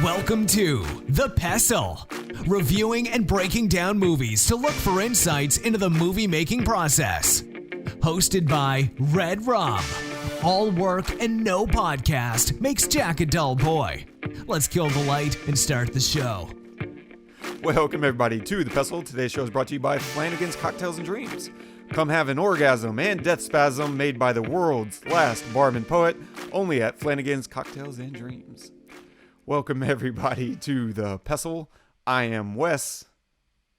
Welcome to The Pestle, reviewing and breaking down movies to look for insights into the movie-making process. Hosted by Red Rum. All work and no podcast makes Jack a dull boy. Let's kill the light and start the show. Welcome everybody to The Pestle. Today's show is brought to you by Flanagan's Cocktails and Dreams. Come have an orgasm and death spasm made by the world's last barman poet, only at Flanagan's Cocktails and Dreams. Welcome everybody to The Pestle. I am Wes.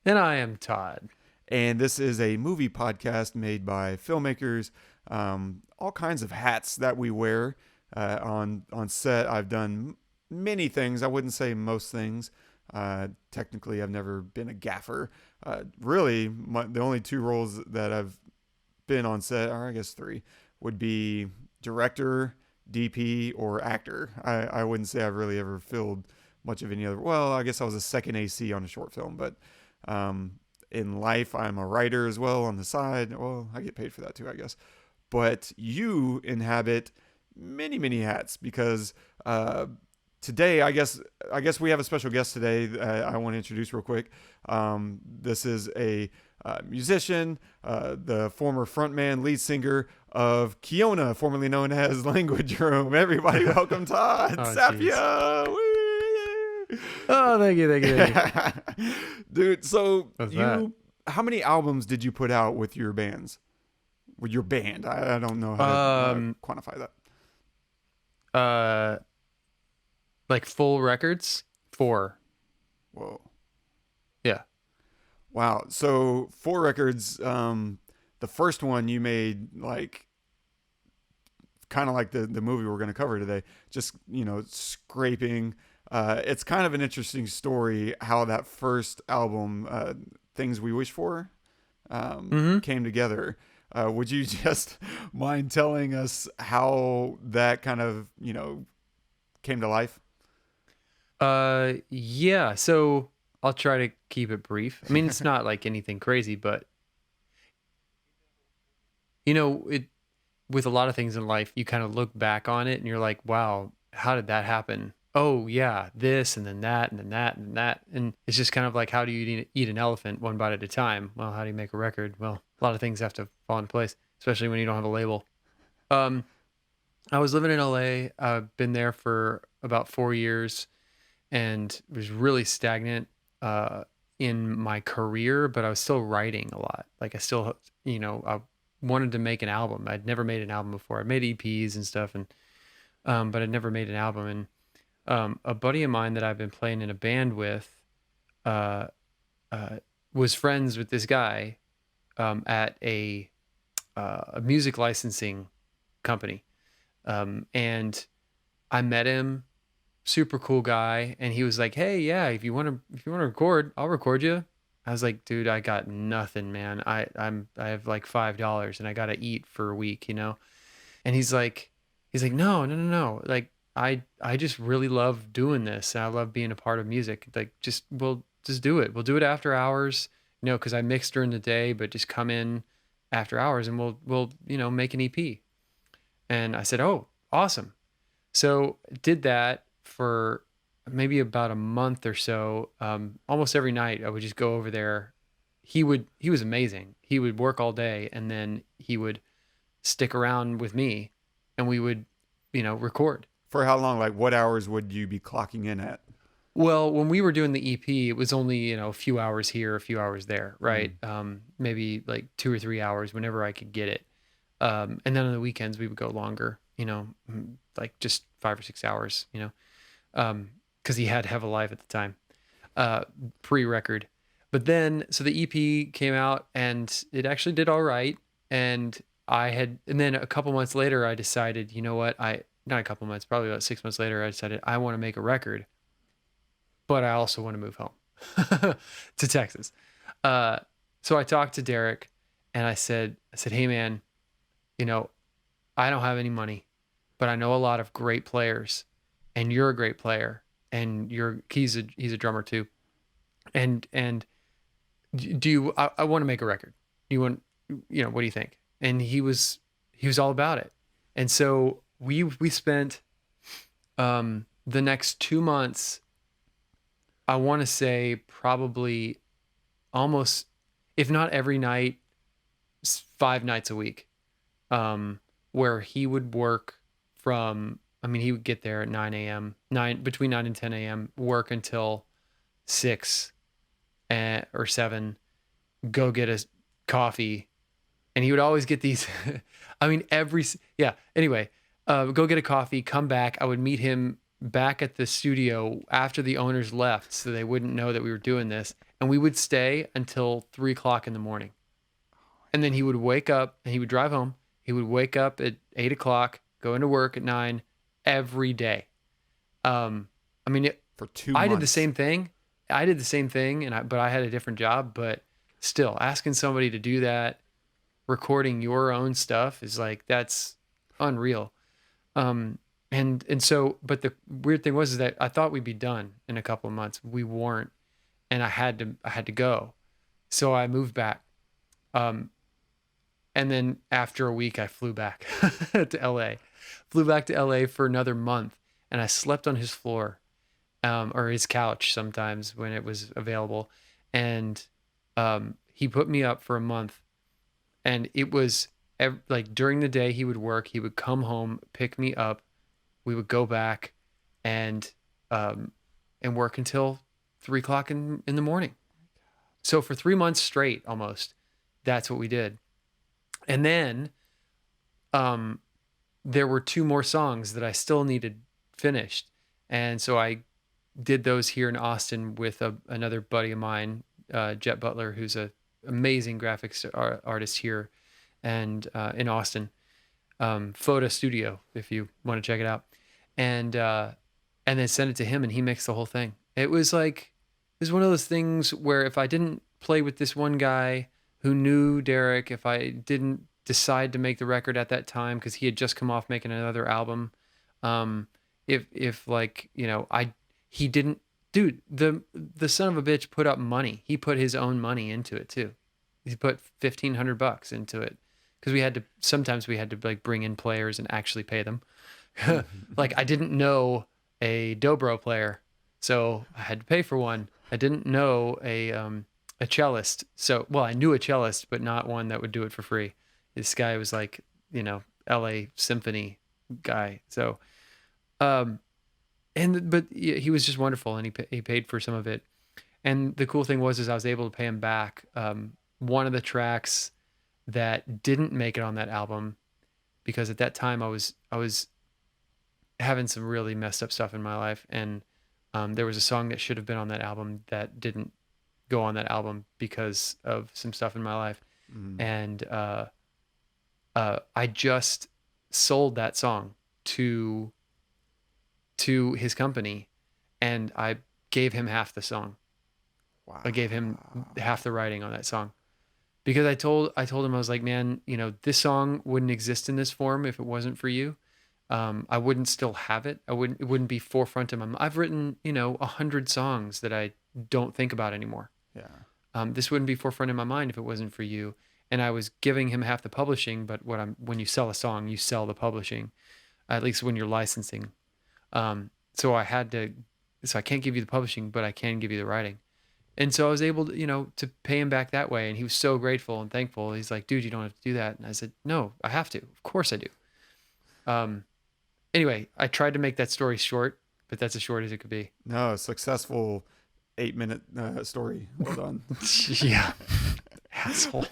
And I am Todd. And this is a movie podcast made by filmmakers. All kinds of hats that we wear on set. I've done many things. I wouldn't say most things. Technically, I've never been a gaffer. Really, the only two roles that I've been on set, or I guess three, would be director, DP, or actor. I wouldn't say I've really ever filled much of any other. Well, I guess I was a second AC on a short film, but in life, I'm a writer as well on the side. Well, I get paid for that too, I guess. But you inhabit many, many hats because today, I guess we have a special guest today. I want to introduce real quick. This is a musician, the former frontman, lead singer of Kiona, formerly known as Language Room. Everybody, welcome Todd. Sapia. Oh, thank you. Dude, so how many albums did you put out with your bands? With your band? I don't know how to quantify that. Like full records? 4. Whoa. Yeah. Wow. So 4 records. The first one you made like kind of like the movie we're going to cover today. Just, scraping. It's kind of an interesting story how that first album, Things We Wish For, came together. Would you just mind telling us how that kind of, came to life? Yeah. So I'll try to keep it brief. I mean, it's not like anything crazy, but with a lot of things in life, you kind of look back on it and you're like, wow, how did that happen? Oh yeah, this and then that and then that and that. And it's just kind of like, how do you eat an elephant one bite at a time? Well, how do you make a record? Well, a lot of things have to fall into place, especially when you don't have a label. I was living in LA. I've been there for about 4 years and was really stagnant in my career, but I was still writing a lot. Like I still, I wanted to make an album. I'd never made an album before. I made EPs and stuff, and but I'd never made an album. And a buddy of mine that I've been playing in a band with was friends with this guy at a music licensing company. And I met him, super cool guy. And he was like, hey, yeah, if you want to record, I'll record you. I was like, dude, I got nothing, man. I have like $5 and I got to eat for a week, And he's like, no. Like, I just really love doing this. And I love being a part of music. Like, we'll just do it. We'll do it after hours, cause I mix during the day, but just come in after hours and we'll make an EP. And I said, oh, awesome. So did that for maybe about a month or so. Almost every night I would just go over there. He was amazing. He would work all day and then he would stick around with me and we would, record. For how long? Like what hours would you be clocking in at? Well, when we were doing the EP, it was only, a few hours here, a few hours there, right? Maybe like 2 or 3 hours whenever I could get it. And then on the weekends we would go longer, like just 5 or 6 hours, cause he had to have a life at the time, pre-record. But then, so the EP came out and it actually did all right. And then a couple months later, I decided, you know what? Not a couple months, probably about 6 months later, I decided I want to make a record, but I also want to move home to Texas. So I talked to Derek and I said, hey man, I don't have any money, but I know a lot of great players and you're a great player and he's a drummer too. And I want to make a record. What do you think? And he was all about it. And so we spent the next 2 months I want to say probably almost, if not every night, 5 nights a week, where he would work from, I mean, he would get there at 9 a.m., between 9 and 10 a.m., work until 6 or 7, go get a coffee. And he would always get these, I mean, anyway, go get a coffee, come back. I would meet him back at the studio after the owners left so they wouldn't know that we were doing this. And we would stay until 3 o'clock in the morning. And then he would wake up and he would drive home. He would wake up at 8 o'clock, go into work at 9 every day. I mean, for 2 months. I did the same thing. But I had a different job. But still, asking somebody to do that, recording your own stuff is like, that's unreal. And so, but the weird thing was is that I thought we'd be done in a couple of months. We weren't, and I had to go. So I moved back. And then after a week, I flew back to LA. Flew back to LA for another month, and I slept on his floor, or his couch sometimes when it was available. And he put me up for a month, and it was like during the day he would work. He would come home, pick me up. We would go back and work until 3 o'clock in the morning. So for 3 months straight, almost, that's what we did. And then there were 2 more songs that I still needed finished. And so I did those here in Austin with another buddy of mine, Jet Butler, who's an amazing graphics artist here and in Austin. Photo Studio, if you want to check it out. And then send it to him, and he mixed the whole thing. It was one of those things where if I didn't play with this one guy who knew Derek, if I didn't decide to make the record at that time, because he had just come off making another album, if like, you know, he didn't, dude, the son of a bitch put up money. He put his own money into it too. He put $1,500 into it, because sometimes we had to like bring in players and actually pay them. Like, I didn't know a dobro player, so I had to pay for one. I didn't know a cellist. So, well, I knew a cellist, but not one that would do it for free. This guy was like, you know, LA symphony guy. So, but he was just wonderful, and he paid for some of it. And the cool thing was I was able to pay him back. One of the tracks that didn't make it on that album, because at that time I was having some really messed up stuff in my life, and there was a song that should have been on that album that didn't go on that album because of some stuff in my life. And I just sold that song to his company, and I gave him half the song. Wow. I gave him half the writing on that song, because I told him, I was like, man, you know, this song wouldn't exist in this form if it wasn't for you. I wouldn't still have it. It wouldn't be forefront of my mind. I've written, you know, 100 songs that I don't think about anymore. Yeah. This wouldn't be forefront in my mind if it wasn't for you. And I was giving him half the publishing, but when you sell a song, you sell the publishing, at least when you're licensing. So I can't give you the publishing, but I can give you the writing. And so I was able to, you know, to pay him back that way. And he was so grateful and thankful. He's like, dude, you don't have to do that. And I said, no, I have to. Of course I do. Anyway, I tried to make that story short, but that's as short as it could be. No, a successful 8-minute story. Well done. Yeah. Asshole.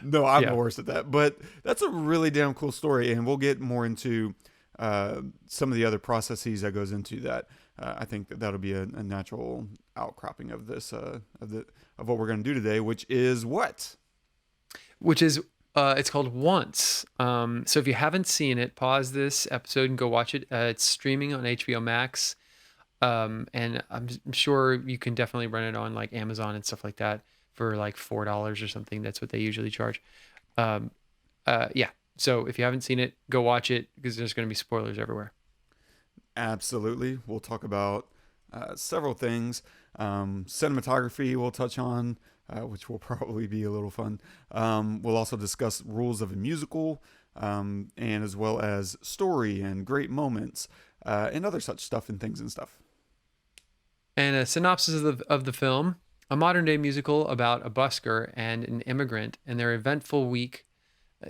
No, I'm the worst at that. But that's a really damn cool story. And we'll get more into some of the other processes that goes into that. I think that'll be a natural outcropping of this, of what we're going to do today, which is what? Which is, it's called Once. So if you haven't seen it, pause this episode and go watch it. It's streaming on HBO Max. And I'm sure you can definitely rent it on like Amazon and stuff like that for like $4 or something. That's what they usually charge. Yeah. So if you haven't seen it, go watch it, because there's going to be spoilers everywhere. Absolutely. We'll talk about several things. Cinematography we'll touch on, which will probably be a little fun. We'll also discuss rules of a musical, and as well as story and great moments, and other such stuff and things and stuff. And a synopsis of the film: a modern day musical about a busker and an immigrant and their eventful week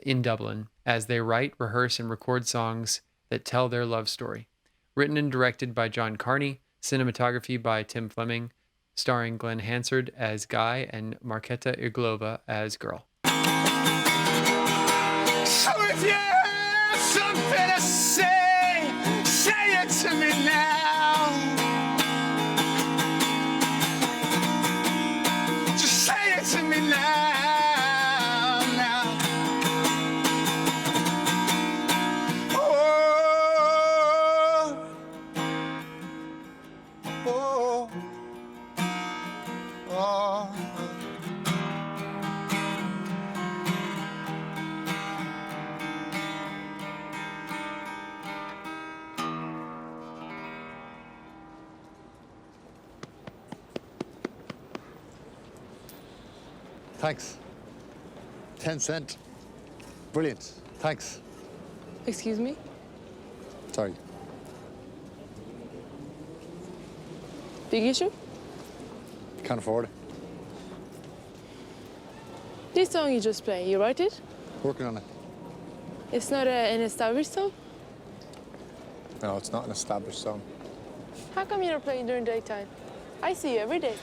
in Dublin as they write, rehearse, and record songs that tell their love story. Written and directed by John Carney, cinematography by Tim Fleming, starring Glen Hansard as Guy and Marketa Irglova as Girl. So if you have something to say, say it to me now. Just say it to me now, now. Oh, oh, oh. Thanks. 10 cent. Brilliant. Thanks. Excuse me? Sorry. Big issue? Can't afford it. This song you just played, you write it? Working on it. It's not an established song? No, it's not an established song. How come you're not playing during daytime? I see you every day.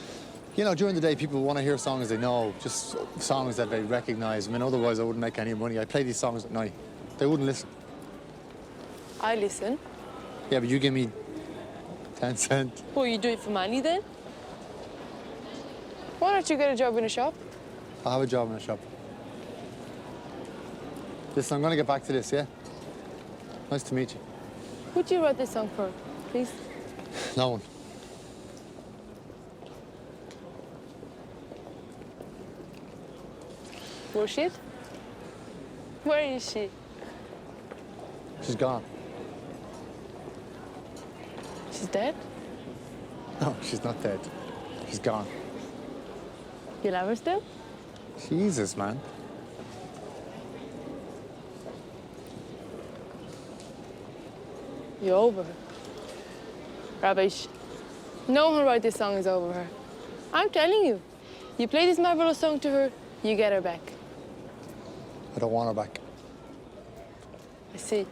You know, during the day, people want to hear songs they know, just songs that they recognize. I mean, otherwise I wouldn't make any money. I play these songs at night. They wouldn't listen. I listen. Yeah, but you give me 10 cent. Well, you do it for money then? Why don't you get a job in a shop? I'll have a job in a shop. Listen, I'm going to get back to this, yeah? Nice to meet you. Who'd you write this song for, please? No one. Bullshit? Where is she? She's gone. She's dead? No, she's not dead. She's gone. You love her still? Jesus, man. You're over her. Rubbish. No one who write this song is over her. I'm telling you. You play this marvelous song to her, you get her back. I don't want her back. I see.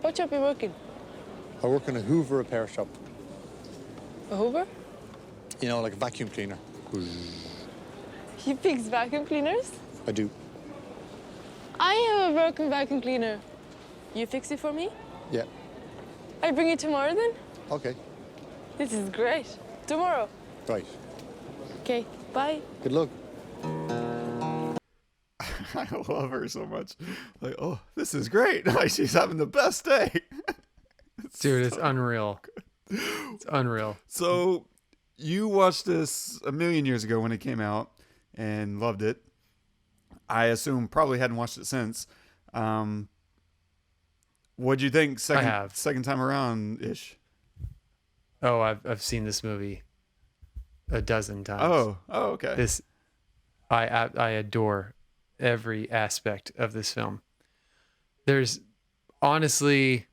What shop you working? I work in a Hoover repair shop. A Hoover? You know, like a vacuum cleaner. You fix vacuum cleaners? I do. I have a broken vacuum cleaner. You fix it for me? Yeah. I bring it tomorrow then? Okay. This is great. Tomorrow. Right. Okay, bye. Good luck. I love her so much. Like, oh, this is great. Like, she's having the best day. Dude, it's unreal. It's unreal. So you watched this a million years ago when it came out and loved it. I assume probably hadn't watched it since. What'd you think second time around ish? Oh, I've seen this movie a dozen times. Oh, okay. I adore every aspect of this film. There's honestly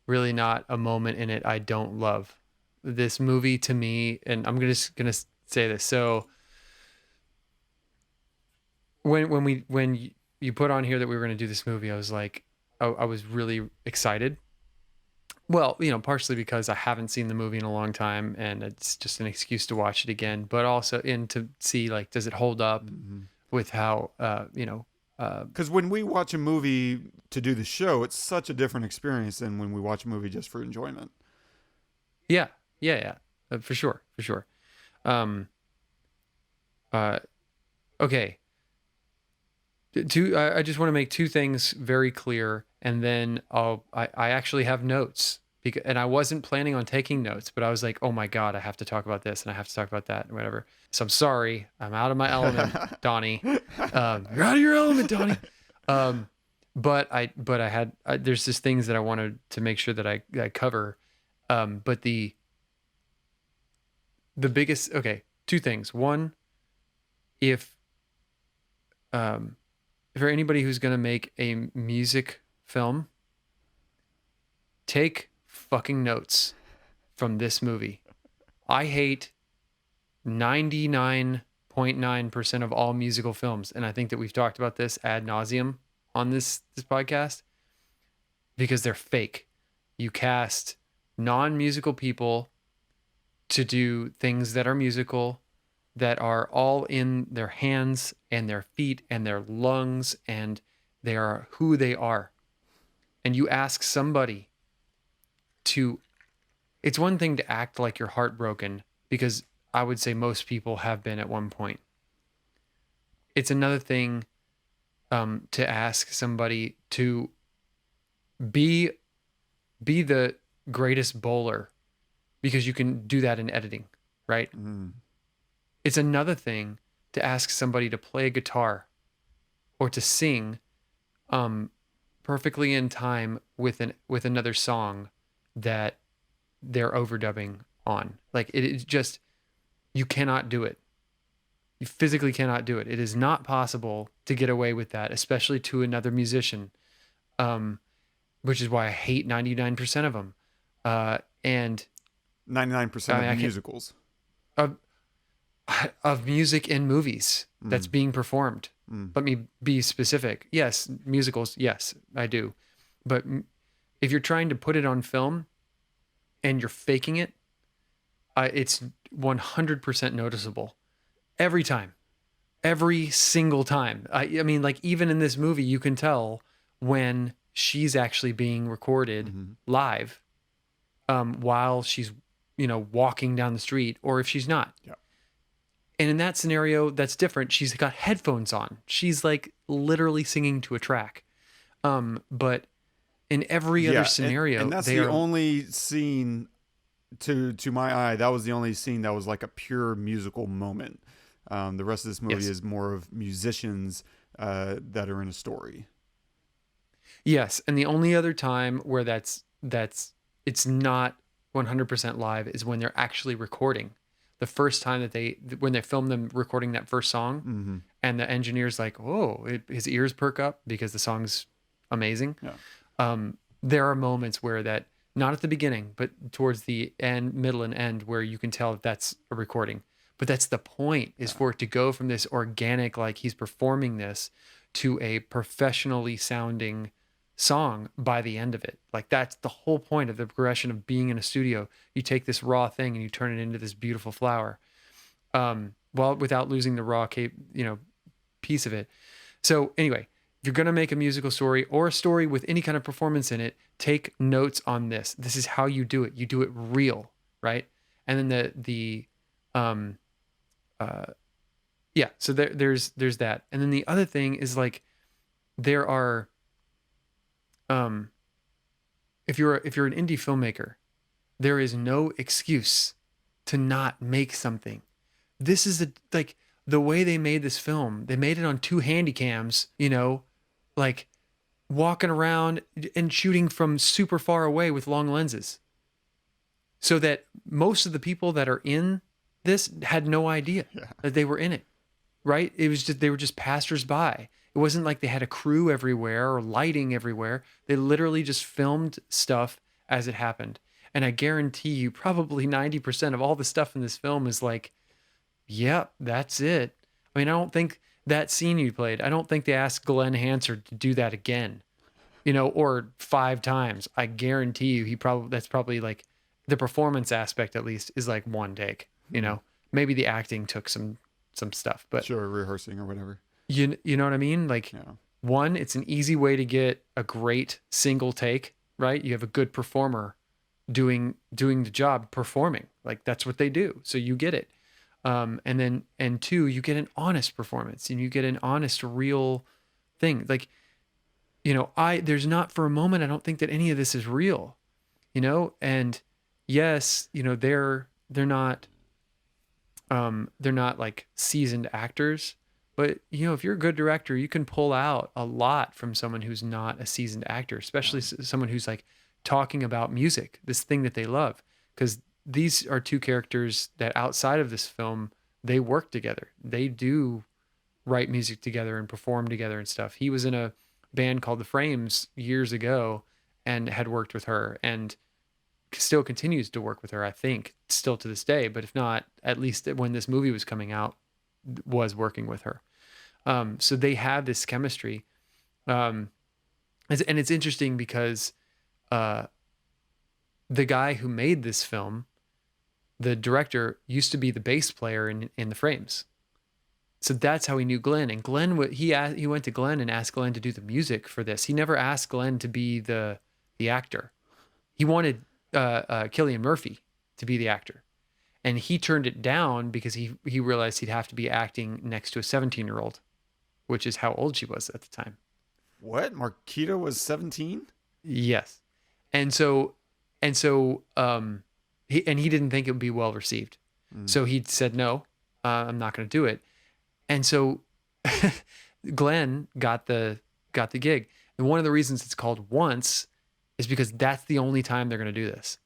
really not a moment in it I don't love. This movie to me, and I'm just gonna say this. So when you put on here that we were gonna do this movie, I was like, I was really excited. Well, you know, partially because I haven't seen the movie in a long time, and it's just an excuse to watch it again. But also to see, like, does it hold up with how Because when we watch a movie to do the show, it's such a different experience than when we watch a movie just for enjoyment. Yeah, for sure. Okay. I just want to make two things very clear, and then I actually have notes, and I wasn't planning on taking notes, but I was like, oh my God, I have to talk about this and I have to talk about that and whatever. So I'm sorry, I'm out of my element, Donnie. You're out of your element, Donnie. But I had there's just things that I wanted to make sure that I cover. But the biggest, two things. One, if for anybody who's going to make a music film, take fucking notes. from this movie. I hate 99.9% of all musical films, and I think that we've talked about this ad nauseum on this podcast, because they're fake. You cast non-musical people to do things that are musical, that are all in their hands and their feet and their lungs, and they are who they are. And you ask somebody to, it's one thing to act like you're heartbroken, because I would say most people have been at one point. It's another thing to ask somebody to be the greatest bowler, because you can do that in editing, right? It's another thing to ask somebody to play a guitar or to sing perfectly in time with another song that they're overdubbing on. Like, it just, you cannot do it. You physically cannot do it. It is not possible to get away with that, especially to another musician, which is why I hate 99% of them. And 99% of musicals. Of music in movies that's being performed. Let me be specific. Yes, musicals. Yes, I do. But if you're trying to put it on film and you're faking it, it's 100% noticeable every time, every single time. I mean, like, even in this movie, you can tell when she's actually being recorded live while she's, walking down the street, or if she's not. Yeah. And in that scenario, that's different. She's got headphones on. She's like literally singing to a track. But in every other scenario, and that's the only scene, to my eye, that was the only scene that was like a pure musical moment. The rest of this movie is more of musicians that are in a story. Yes, and the only other time where that's it's not 100% live is when they're actually recording. The first time that when they film them recording that first song, and the engineer's like, "Whoa!" His ears perk up because the song's amazing. Yeah. There are moments where that, not at the beginning, but towards the end, middle, and end, where you can tell that's a recording. But that's the point, is for it to go from this organic, like he's performing this, to a professionally sounding song by the end of it. Like, that's the whole point of the progression of being in a studio. You take this raw thing and you turn it into this beautiful flower, without losing the raw piece of it. So anyway, if you're going to make a musical story or a story with any kind of performance in it, take notes on this. This is how you do it. You do it real, right? And then so there's that. And then the other thing is, like, there are, if you're an indie filmmaker, there is no excuse to not make something. This is the way they made this film. They made it on 2 handy cams, like walking around and shooting from super far away with long lenses, so that most of the people that are in this had no idea that they were in it, right? It was just, they were just passersby. It wasn't like they had a crew everywhere or lighting everywhere. They literally just filmed stuff as it happened. And I guarantee you, probably 90% of all the stuff in this film is like, yeah, that's it. I mean, I don't think that scene you played, I don't think they asked Glen Hansard to do that again, or 5 times. I guarantee you, that's probably like, the performance aspect at least is like 1 take, maybe the acting took some stuff, but sure, rehearsing or whatever. You know what I mean? Like, one, it's an easy way to get a great single take, right? You have a good performer doing the job, performing. Like, that's what they do. So you get it. And 2, you get an honest performance, and you get an honest, real thing. Like, there's not for a moment, I don't think that any of this is real, and yes, they're not like seasoned actors. But, if you're a good director, you can pull out a lot from someone who's not a seasoned actor, especially someone who's like talking about music, this thing that they love. Because these are 2 characters that outside of this film, they work together. They do write music together and perform together and stuff. He was in a band called The Frames years ago and had worked with her. And still continues to work with her, I think, still to this day. But if not, at least when this movie was coming out, was working with her. So they have this chemistry. And it's interesting because the guy who made this film, the director, used to be the bass player in the Frames. So that's how he knew Glen. And Glen, he went to Glen and asked Glen to do the music for this. He never asked Glen to be the actor. He wanted Cillian Murphy to be the actor. And he turned it down because he realized he'd have to be acting next to a 17-year-old, which is how old she was at the time. What? Marketa was 17? Yes. And so he didn't think it would be well received. So he said, no, I'm not going to do it. And so Glen got the gig. And one of the reasons it's called Once is because that's the only time they're going to do this.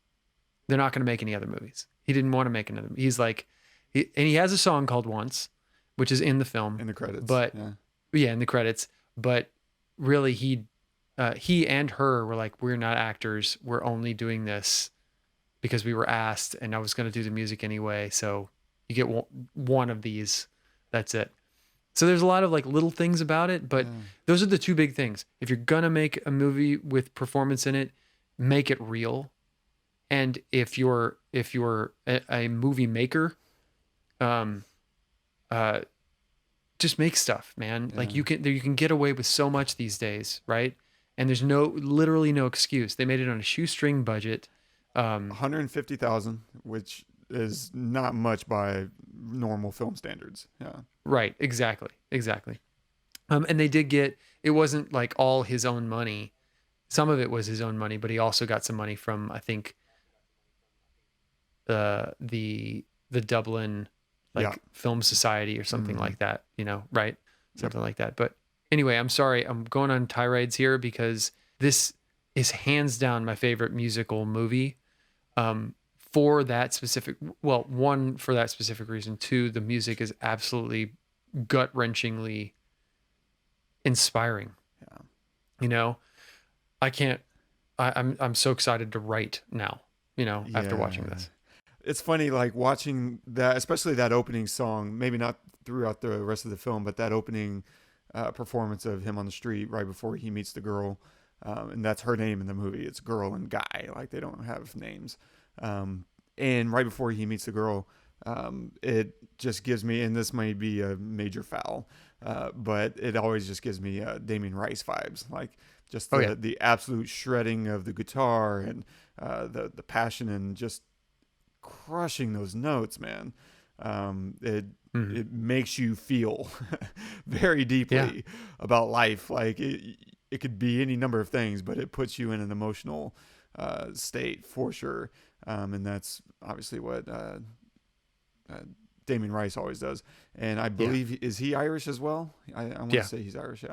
They're not going to make any other movies. He didn't want to make another. He's like, and he has a song called Once, which is in the film. In the credits. But yeah, in the credits. But really he and her were like, we're not actors. We're only doing this because we were asked, and I was going to do the music anyway. So you get one of these. That's it. So there's a lot of like little things about it, but those are the two big things. If you're going to make a movie with performance in it, make it real. And if you're a movie maker, just make stuff, man. Yeah. Like you can get away with so much these days, right? And there's literally no excuse. They made it on a shoestring budget. $150,000, which is not much by normal film standards. Yeah. Right. Exactly. And they did get, it wasn't like all his own money. Some of it was his own money, but he also got some money from, I think, the Dublin film society or something like that, right? Something like that. But anyway, I'm sorry. I'm going on tirades here because this is hands down my favorite musical movie. For that specific, one, for that specific reason. Two, the music is absolutely gut-wrenchingly inspiring. Yeah. I'm so excited to write now, after watching this. It's funny, like watching that, especially that opening song, maybe not throughout the rest of the film, but that opening performance of him on the street right before he meets the girl. And that's her name in the movie. It's girl and guy. Like they don't have names. And right before he meets the girl, it just gives me, and this may be a major foul, but it always just gives me Damien Rice vibes. Like just the absolute shredding of the guitar and the passion and just crushing those notes, man. It makes you feel very deeply about life. Like it could be any number of things, but it puts you in an emotional state for sure. And that's obviously what Damien Rice always does. And I believe, is he Irish as well? I want to say he's Irish,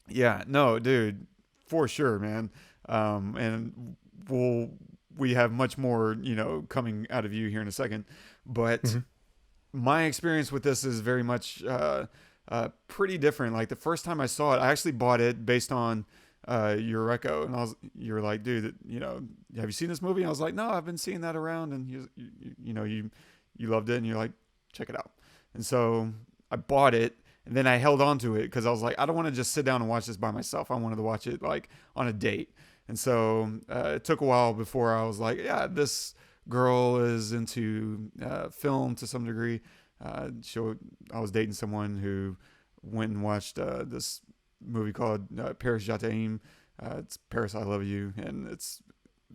yeah. No, dude, for sure, man. And we have much more, coming out of you here in a second. But my experience with this is very much pretty different. Like the first time I saw it, I actually bought it based on your reco, and you were like, dude, have you seen this movie? And I was like, no, I've been seeing that around, and you loved it, and you're like, check it out. And so I bought it, and then I held on to it because I was like, I don't want to just sit down and watch this by myself. I wanted to watch it like on a date. And so it took a while before I was like, yeah, this girl is into film to some degree. I was dating someone who went and watched this movie called Paris J'Aime. It's Paris, I Love You, and it's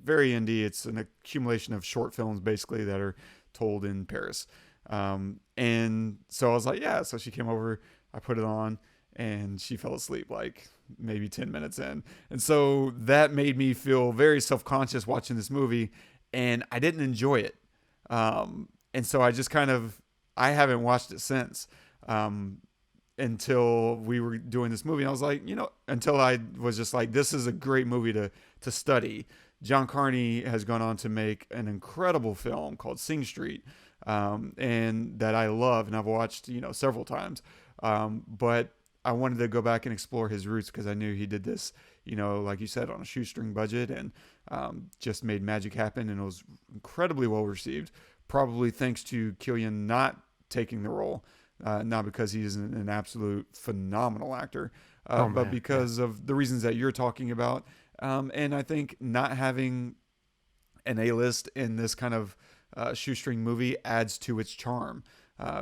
very indie. It's an accumulation of short films basically that are told in Paris. And so I was like, yeah. So she came over, I put it on, and she fell asleep like maybe 10 minutes in. And so that made me feel very self-conscious watching this movie, and I didn't enjoy it. And so I just I haven't watched it since. Until we were doing this movie. And I was like, until I was just like, this is a great movie to study. John Carney has gone on to make an incredible film called Sing Street, and that I love, and I've watched, several times. But I wanted to go back and explore his roots because I knew he did this, like you said, on a shoestring budget, and just made magic happen, and it was incredibly well received. Probably thanks to Cillian not taking the role, not because he is an absolute phenomenal actor, but because of the reasons that you're talking about. And I think not having an A-list in this kind of shoestring movie adds to its charm,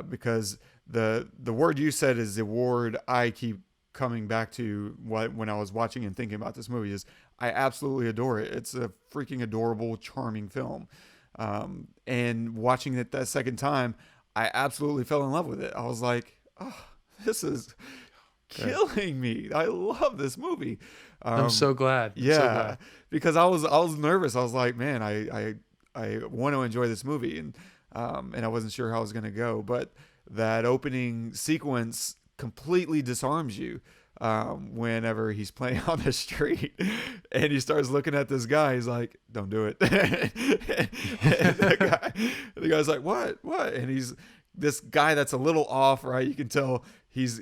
because the word you said is the word I keep coming back to when I was watching and thinking about this movie is I absolutely adore it. It's a freaking adorable, charming film. And watching it that second time, I absolutely fell in love with it. I was like, oh, this is killing me. I love this movie. I'm so glad. Yeah, so glad. because I was nervous. I was like, man, I want to enjoy this movie, and I wasn't sure how it was going to go. But that opening sequence completely disarms you. Whenever he's playing on the street and he starts looking at this guy, he's like, don't do it. And the guy's like, what? And he's this guy that's a little off, right? You can tell he's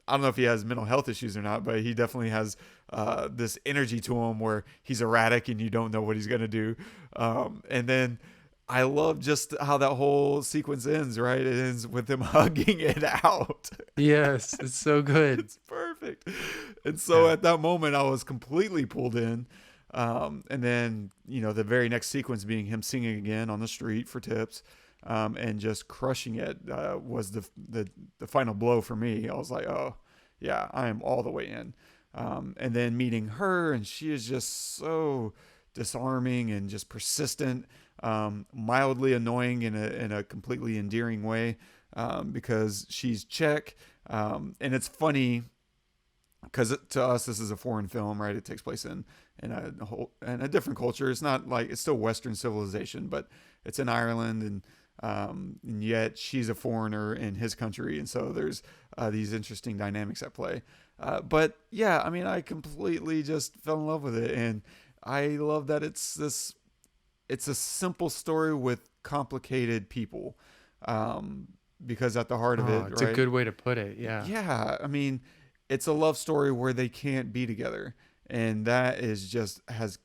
I don't know if he has mental health issues or not, but he definitely has this energy to him where he's erratic and you don't know what he's going to do. And then I love just how that whole sequence ends, right? It ends with him hugging it out. Yes, it's so good. It's perfect. And so at that moment, I was completely pulled in. And then, the very next sequence being him singing again on the street for tips, and just crushing it, was the final blow for me. I was like, oh, yeah, I am all the way in. And then meeting her, and she is just so disarming and just persistent. Mildly annoying in a completely endearing way, because she's Czech, and it's funny because to us this is a foreign film, right? It takes place in a different culture. It's not like it's still Western civilization, but it's in Ireland, and yet she's a foreigner in his country, and so there's these interesting dynamics at play. But yeah, I mean, I completely just fell in love with it, and I love that it's a simple story with complicated people, because at the heart of it, it's a good way to put it. Yeah. I mean, it's a love story where they can't be together. And that is just has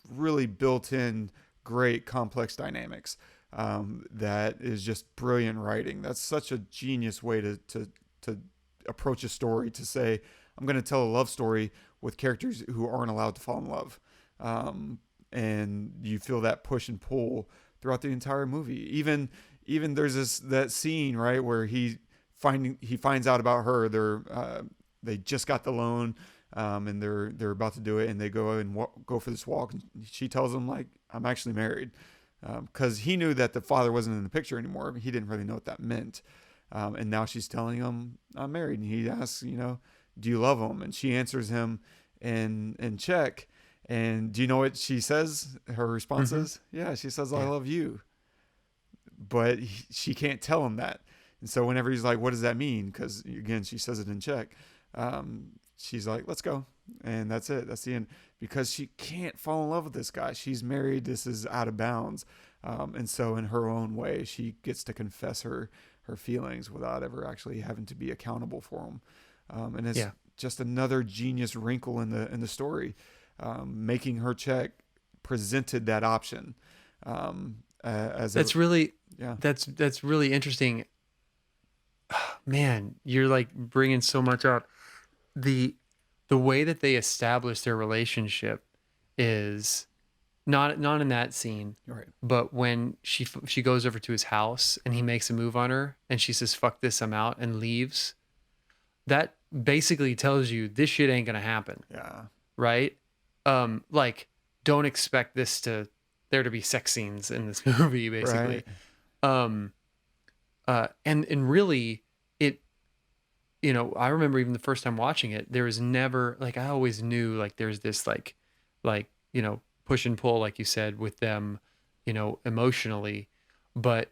really built in great complex dynamics. That is just brilliant writing. That's such a genius way to approach a story, to say, I'm going to tell a love story with characters who aren't allowed to fall in love. And you feel that push and pull throughout the entire movie. Even there's that scene, right, where he finds out about her. They just got the loan, and they're about to do it, and they go and go for this walk. And she tells him, like, I'm actually married, because he knew that the father wasn't in the picture anymore. He didn't really know what that meant, and now she's telling him, I'm married. And he asks, do you love him? And she answers him in Czech. And do you know what she says? Her response is, yeah, she says, I love you. But she can't tell him that. And so whenever he's like, what does that mean? Because, again, she says it in Czech. She's like, let's go. And that's it. That's the end. Because she can't fall in love with this guy. She's married. This is out of bounds. And so in her own way, she gets to confess her feelings without ever actually having to be accountable for them. And it's just another genius wrinkle in the story. Making her Czech presented that option. That's really interesting. Man, you're like bringing so much up. The way that they establish their relationship is not in that scene, right? But when she goes over to his house and he makes a move on her and she says, "Fuck this, I'm out," and leaves. That basically tells you this shit ain't gonna happen. Yeah. Right. Like, don't expect there to be sex scenes in this movie, basically. Right. And really it, I remember even the first time watching it, there was never, like, I always knew, like, there's this like, push and pull, like you said, with them, emotionally, but,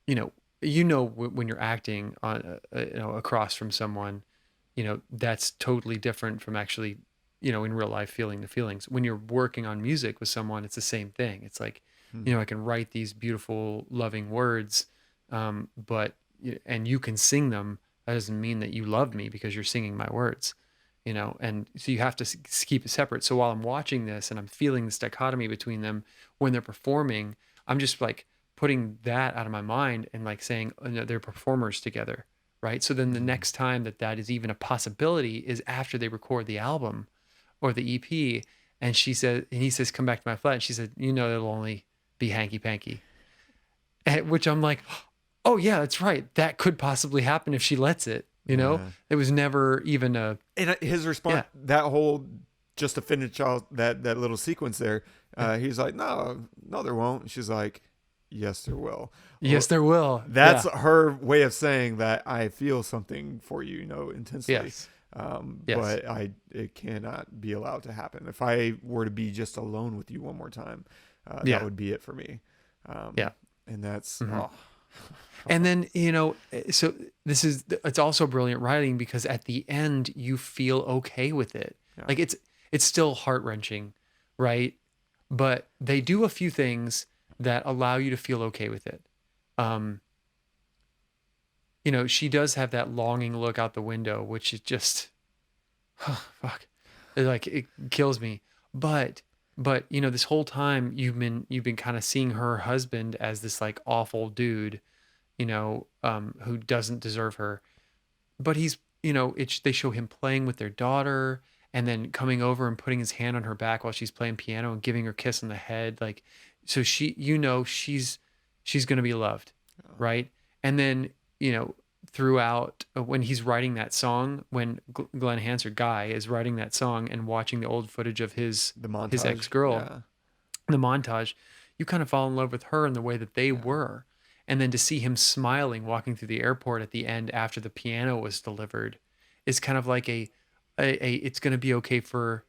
when you're acting on, across from someone, that's totally different from actually, in real life feeling the feelings. When you're working on music with someone, it's the same thing. It's like, I can write these beautiful, loving words, but, and you can sing them. That doesn't mean that you love me because you're singing my words. and so you have to keep it separate. So while I'm watching this and I'm feeling this dichotomy between them when they're performing, I'm just like putting that out of my mind and like saying, oh, no, they're performers together, right? So then the next time that is even a possibility is after they record the album or the EP, and he says, come back to my flat, and she said, it'll only be hanky panky, which I'm like, oh yeah, that's right, that could possibly happen if she lets it. It was never even a. And his response, that whole, just to finish out that little sequence there, he's like, no, there won't. And she's like, yes, there will. Yes, there will. That's her way of saying that I feel something for you, intensely. Yes. But it cannot be allowed to happen. If I were to be just alone with you one more time, that would be it for me. And that's, And then, so it's also brilliant writing because at the end you feel okay with it. Yeah. Like it's still heart-wrenching, right? But they do a few things that allow you to feel okay with it. She does have that longing look out the window, which is just, fuck, it kills me. But this whole time you've been kind of seeing her husband as this like awful dude, who doesn't deserve her. But he's, they show him playing with their daughter and then coming over and putting his hand on her back while she's playing piano and giving her a kiss on the head. Like, so she's going to be loved. Right. And then, throughout when he's writing that song, when Glen Hansard guy is writing that song and watching the old footage of his ex-girl, the montage, you kind of fall in love with her in the way that they were. And then to see him smiling, walking through the airport at the end after the piano was delivered is kind of like a it's going to be okay for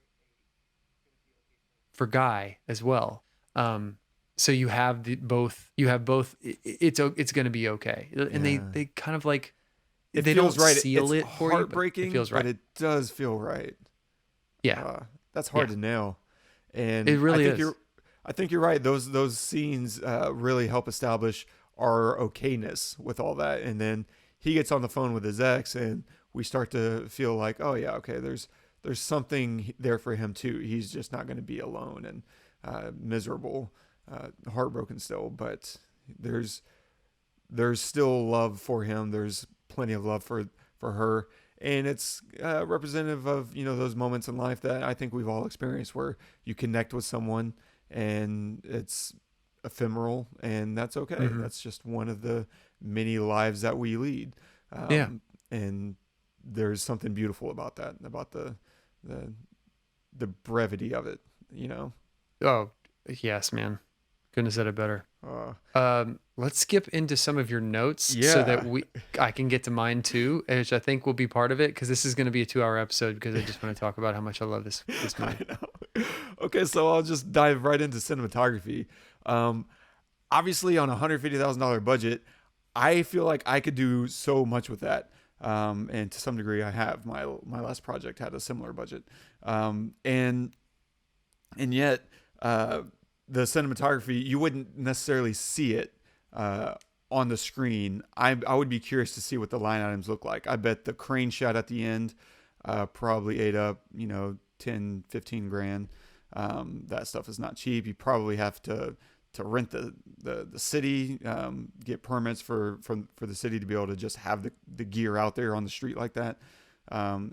Guy as well. So you have both. It's going to be okay, and they kind of like they don't seal it for you. Heartbreaking, it feels right. But it does feel right. Yeah, that's hard to nail, and it really is. I think you're right. Those scenes really help establish our okayness with all that, and then he gets on the phone with his ex, and we start to feel like, oh yeah, okay, there's something there for him too. He's just not going to be alone and miserable. Heartbroken still, but there's still love for him. There's plenty of love for her, and it's representative of those moments in life that I think we've all experienced where you connect with someone and it's ephemeral, and that's okay. Mm-hmm. That's just one of the many lives that we lead. And there's something beautiful about that, about the brevity of it. Oh yes, man. Couldn't have said it better. Let's skip into some of your notes so that I can get to mine too, which I think will be part of it, because this is going to be a 2-hour episode because I just want to talk about how much I love this movie. I know. Okay, so I'll just dive right into cinematography. Obviously, on a $150,000 budget, I feel like I could do so much with that. And to some degree, I have. My last project had a similar budget. And yet, the cinematography, you wouldn't necessarily see it on the screen. I would be curious to see what the line items look like. I bet the crane shot at the end probably ate up, 10, 15 grand. That stuff is not cheap. You probably have to rent the city, get permits for the city to be able to just have the gear out there on the street like that.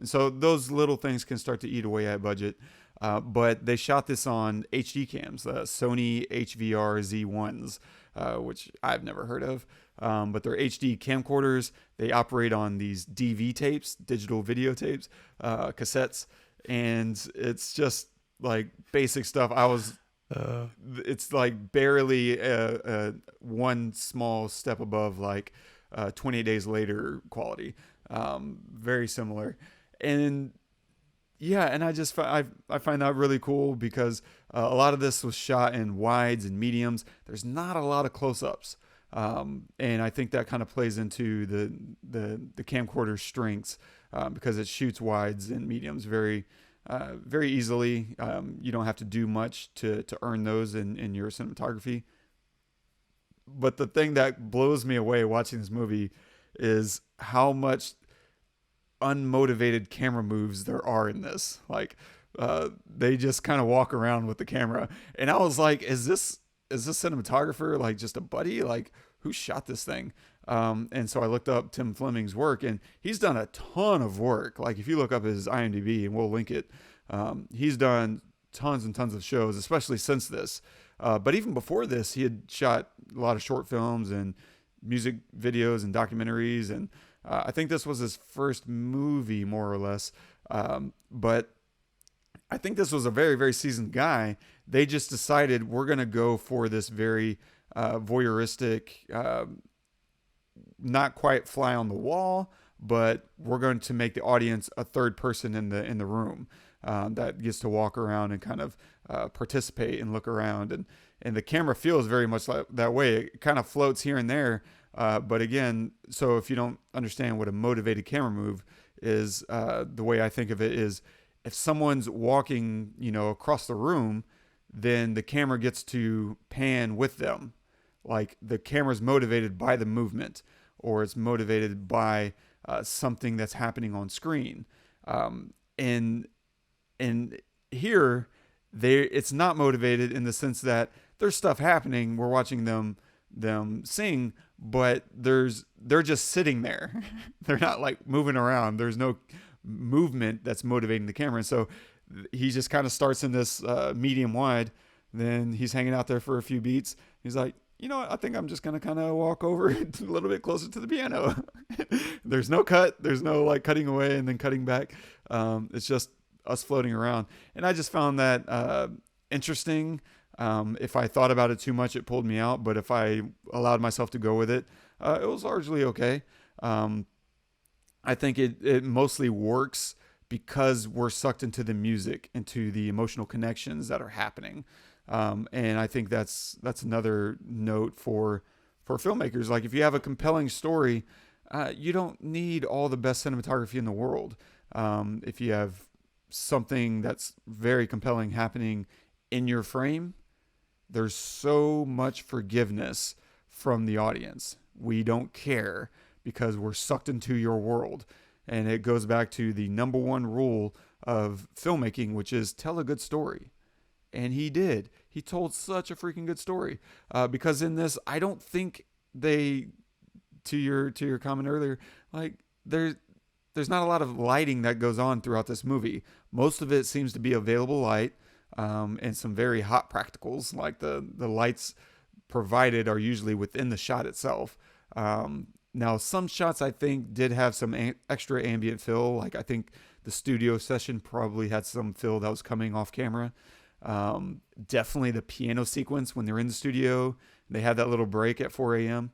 So those little things can start to eat away at budget. But they shot this on HD cams, Sony HVR Z1s, which I've never heard of. But they're HD camcorders. They operate on these DV tapes, digital video tapes, cassettes. And it's just like basic stuff. It's like barely one small step above like 28 Days Later quality. Very similar. And and I find that really cool because a lot of this was shot in wides and mediums. There's not a lot of close-ups, and I think that kind of plays into the camcorder's strengths because it shoots wides and mediums very easily. You don't have to do much to earn those in your cinematography. But the thing that blows me away watching this movie is how much unmotivated camera moves there are in this. Like, they just kind of walk around with the camera. And I was like, is this cinematographer like just a buddy? Like, who shot this thing? And so I looked up Tim Fleming's work, and he's done a ton of work. Like, if you look up his IMDb, and we'll link it, he's done tons and tons of shows, especially since this. But even before this, he had shot a lot of short films and music videos and documentaries. And I think this was his first movie, more or less. But I think this was a very, very seasoned guy. They just decided, we're going to go for this very voyeuristic, not quite fly on the wall, but we're going to make the audience a third person in the room that gets to walk around and kind of participate and look around. And the camera feels very much like that way. It kind of floats here and there. But again, so if you don't understand what a motivated camera move is, the way I think of it is, if someone's walking, across the room, then the camera gets to pan with them. Like, the camera's motivated by the movement, or it's motivated by something that's happening on screen. And here, it's not motivated in the sense that there's stuff happening. We're watching them sing, but they're just sitting there. They're not like moving around. There's no movement that's motivating the camera. And so he just kind of starts in this medium wide. Then he's hanging out there for a few beats. He's like, you know what? I think I'm just going to kind of walk over a little bit closer to the piano. There's no cut. There's no like cutting away and then cutting back. It's just us floating around. And I just found that interesting. If I thought about it too much, it pulled me out. But if I allowed myself to go with it, it was largely okay. I think it mostly works because we're sucked into the music, into the emotional connections that are happening. And I think that's another note for filmmakers. Like, if you have a compelling story, you don't need all the best cinematography in the world. If you have something that's very compelling happening in your frame, there's so much forgiveness from the audience. We don't care because we're sucked into your world. And it goes back to the number one rule of filmmaking, which is tell a good story. And he did. He told such a freaking good story. Because in this, I don't think to your comment earlier, like, there's not a lot of lighting that goes on throughout this movie. Most of it seems to be available light, and some very hot practicals. Like, the lights provided are usually within the shot itself. Now, some shots I think did have some extra ambient fill. Like, I think the studio session probably had some fill that was coming off camera. Definitely the piano sequence when they're in the studio, they had that little break at 4 a.m.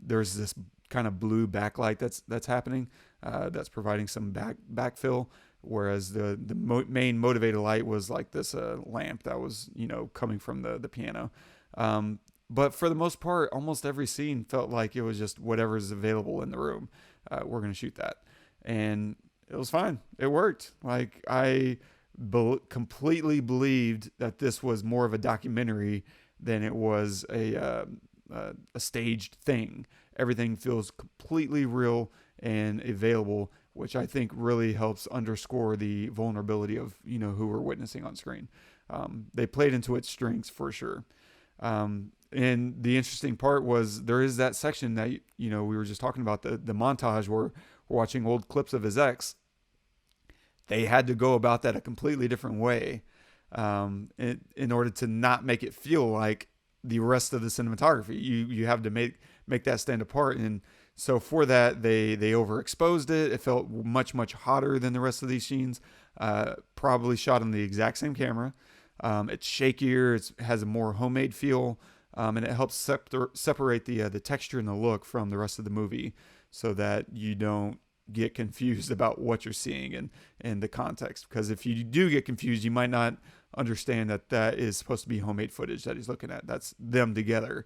There's this kind of blue backlight that's happening, that's providing some backfill. Whereas the main motivated light was like this lamp that was, coming from the piano. But for the most part, almost every scene felt like it was just whatever's available in the room. We're going to shoot that. And it was fine. It worked. Like, I completely believed that this was more of a documentary than it was a staged thing. Everything feels completely real and available, which I think really helps underscore the vulnerability of, who we're witnessing on screen. They played into its strengths for sure. And the interesting part was there is that section that, we were just talking about, the montage where we're watching old clips of his ex. They had to go about that a completely different way, in order to not make it feel like the rest of the cinematography. You have to make that stand apart. And so for that, they overexposed it. It felt much, much hotter than the rest of these scenes, probably shot on the exact same camera. It's shakier. It has a more homemade feel. And it helps separate the texture and the look from the rest of the movie, so that you don't get confused about what you're seeing and the context. Because if you do get confused, you might not understand that is supposed to be homemade footage that he's looking at. That's them together,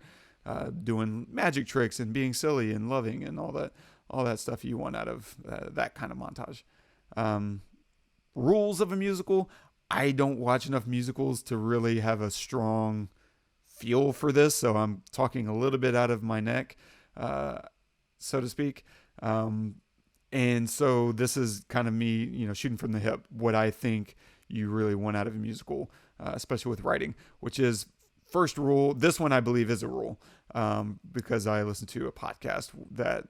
doing magic tricks and being silly and loving and all that stuff you want out of that kind of montage. Rules of a musical. I don't watch enough musicals to really have a strong feel for this, so I'm talking a little bit out of my neck, so to speak. And so this is kind of me, shooting from the hip, what I think you really want out of a musical, especially with writing, which is first rule. This one I believe is a rule, because I listened to a podcast that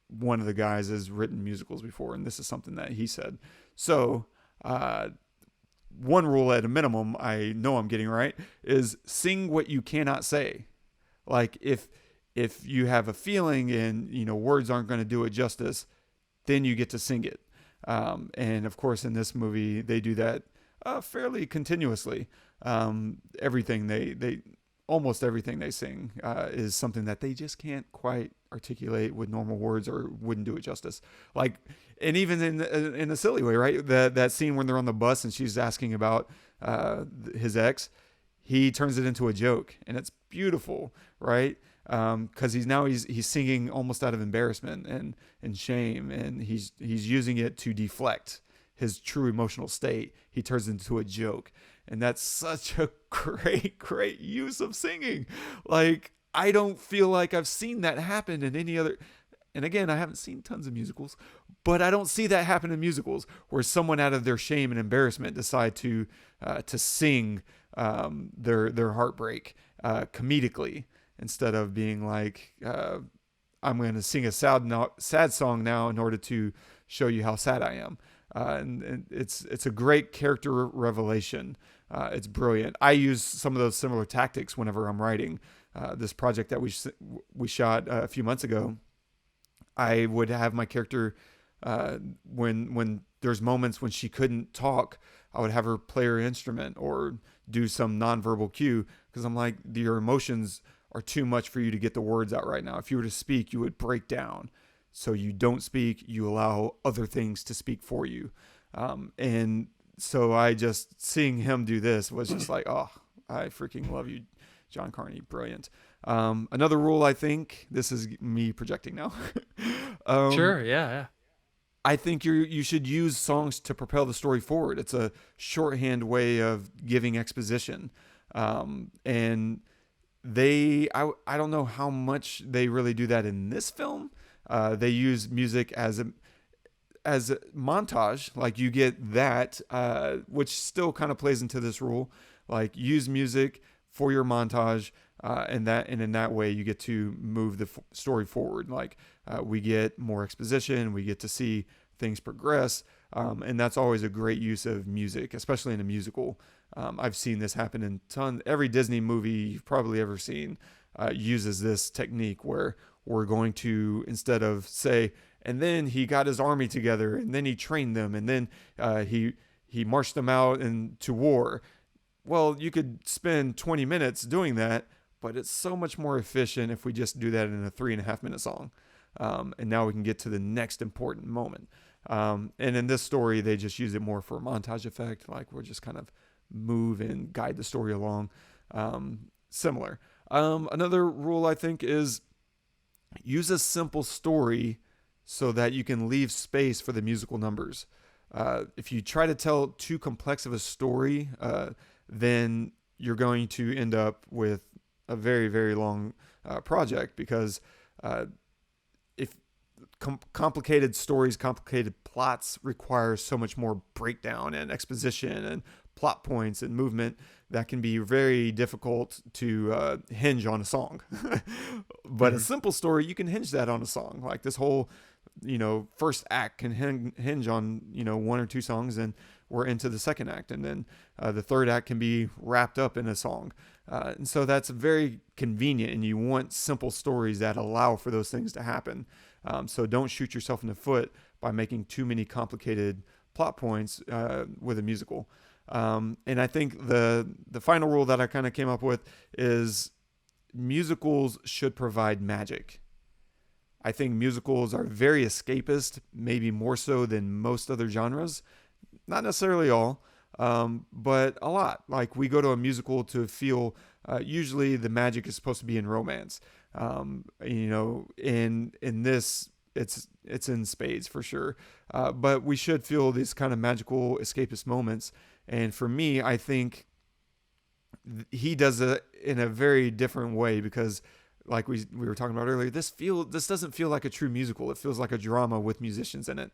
one of the guys has written musicals before, and this is something that he said. So one rule at a minimum, I know I'm getting right, is sing what you cannot say. Like if you have a feeling and words aren't going to do it justice, then you get to sing it. And of course, in this movie, they do that fairly continuously. Almost everything they sing is something that they just can't quite articulate with normal words, or wouldn't do it justice. Like, and even in a silly way, right? That scene when they're on the bus and she's asking about his ex, he turns it into a joke, and it's beautiful, right? Because he's singing almost out of embarrassment and shame, and he's using it to deflect his true emotional state. He turns it into a joke, and that's such a great use of singing. Like, I don't feel like I've seen that happen in any other. And again, I haven't seen tons of musicals, but I don't see that happen in musicals where someone out of their shame and embarrassment decide to sing their heartbreak comedically, instead of being like, I'm going to sing a sad song now in order to show you how sad I am. And it's a great character revelation. It's brilliant. I use some of those similar tactics whenever I'm writing. This project that we shot a few months ago, I would have my character, when there's moments when she couldn't talk, I would have her play her instrument or do some nonverbal cue, because I'm like, your emotions are too much for you to get the words out right now. If you were to speak, you would break down. So you don't speak, you allow other things to speak for you. And so seeing him do this was just like, oh, I freaking love you, John Carney. Brilliant. Another rule, I think, this is me projecting now. Sure. Yeah. I think you should use songs to propel the story forward. It's a shorthand way of giving exposition. And I don't know how much they really do that in this film. They use music as a montage, like you get that, which still kind of plays into this rule. Like, use music for your montage, and in that way you get to move the story forward. Like, we get more exposition, we get to see things progress, and that's always a great use of music, especially in a musical. I've seen this happen in every Disney movie you've probably ever seen uses this technique, where we're going to, instead of say, and then he got his army together, and then he trained them, and then he marched them out to war. Well, you could spend 20 minutes doing that, but it's so much more efficient if we just do that in a 3.5-minute song. And now we can get to the next important moment. And in this story, they just use it more for a montage effect. Like, we're just kind of move and guide the story along. Similar. Another rule, I think, is use a simple story so that you can leave space for the musical numbers. If you try to tell too complex of a story, then you're going to end up with a very, very long project, because if complicated stories, complicated plots require so much more breakdown and exposition and plot points and movement, that can be very difficult to hinge on a song. But a simple story, you can hinge that on a song. Like, this whole first act can hinge on 1 or 2 songs, and we're into the second act, and then the third act can be wrapped up in a song. And so that's very convenient, and you want simple stories that allow for those things to happen. So don't shoot yourself in the foot by making too many complicated plot points with a musical. And I think the final rule that I kind of came up with is musicals should provide magic. I think musicals are very escapist, maybe more so than most other genres. Not necessarily all, but a lot. Like, we go to a musical to feel, usually the magic is supposed to be in romance. In this, it's in spades for sure. But we should feel these kind of magical escapist moments. And for me, I think he does it in a very different way, because like we were talking about earlier, this doesn't feel like a true musical. It feels like a drama with musicians in it,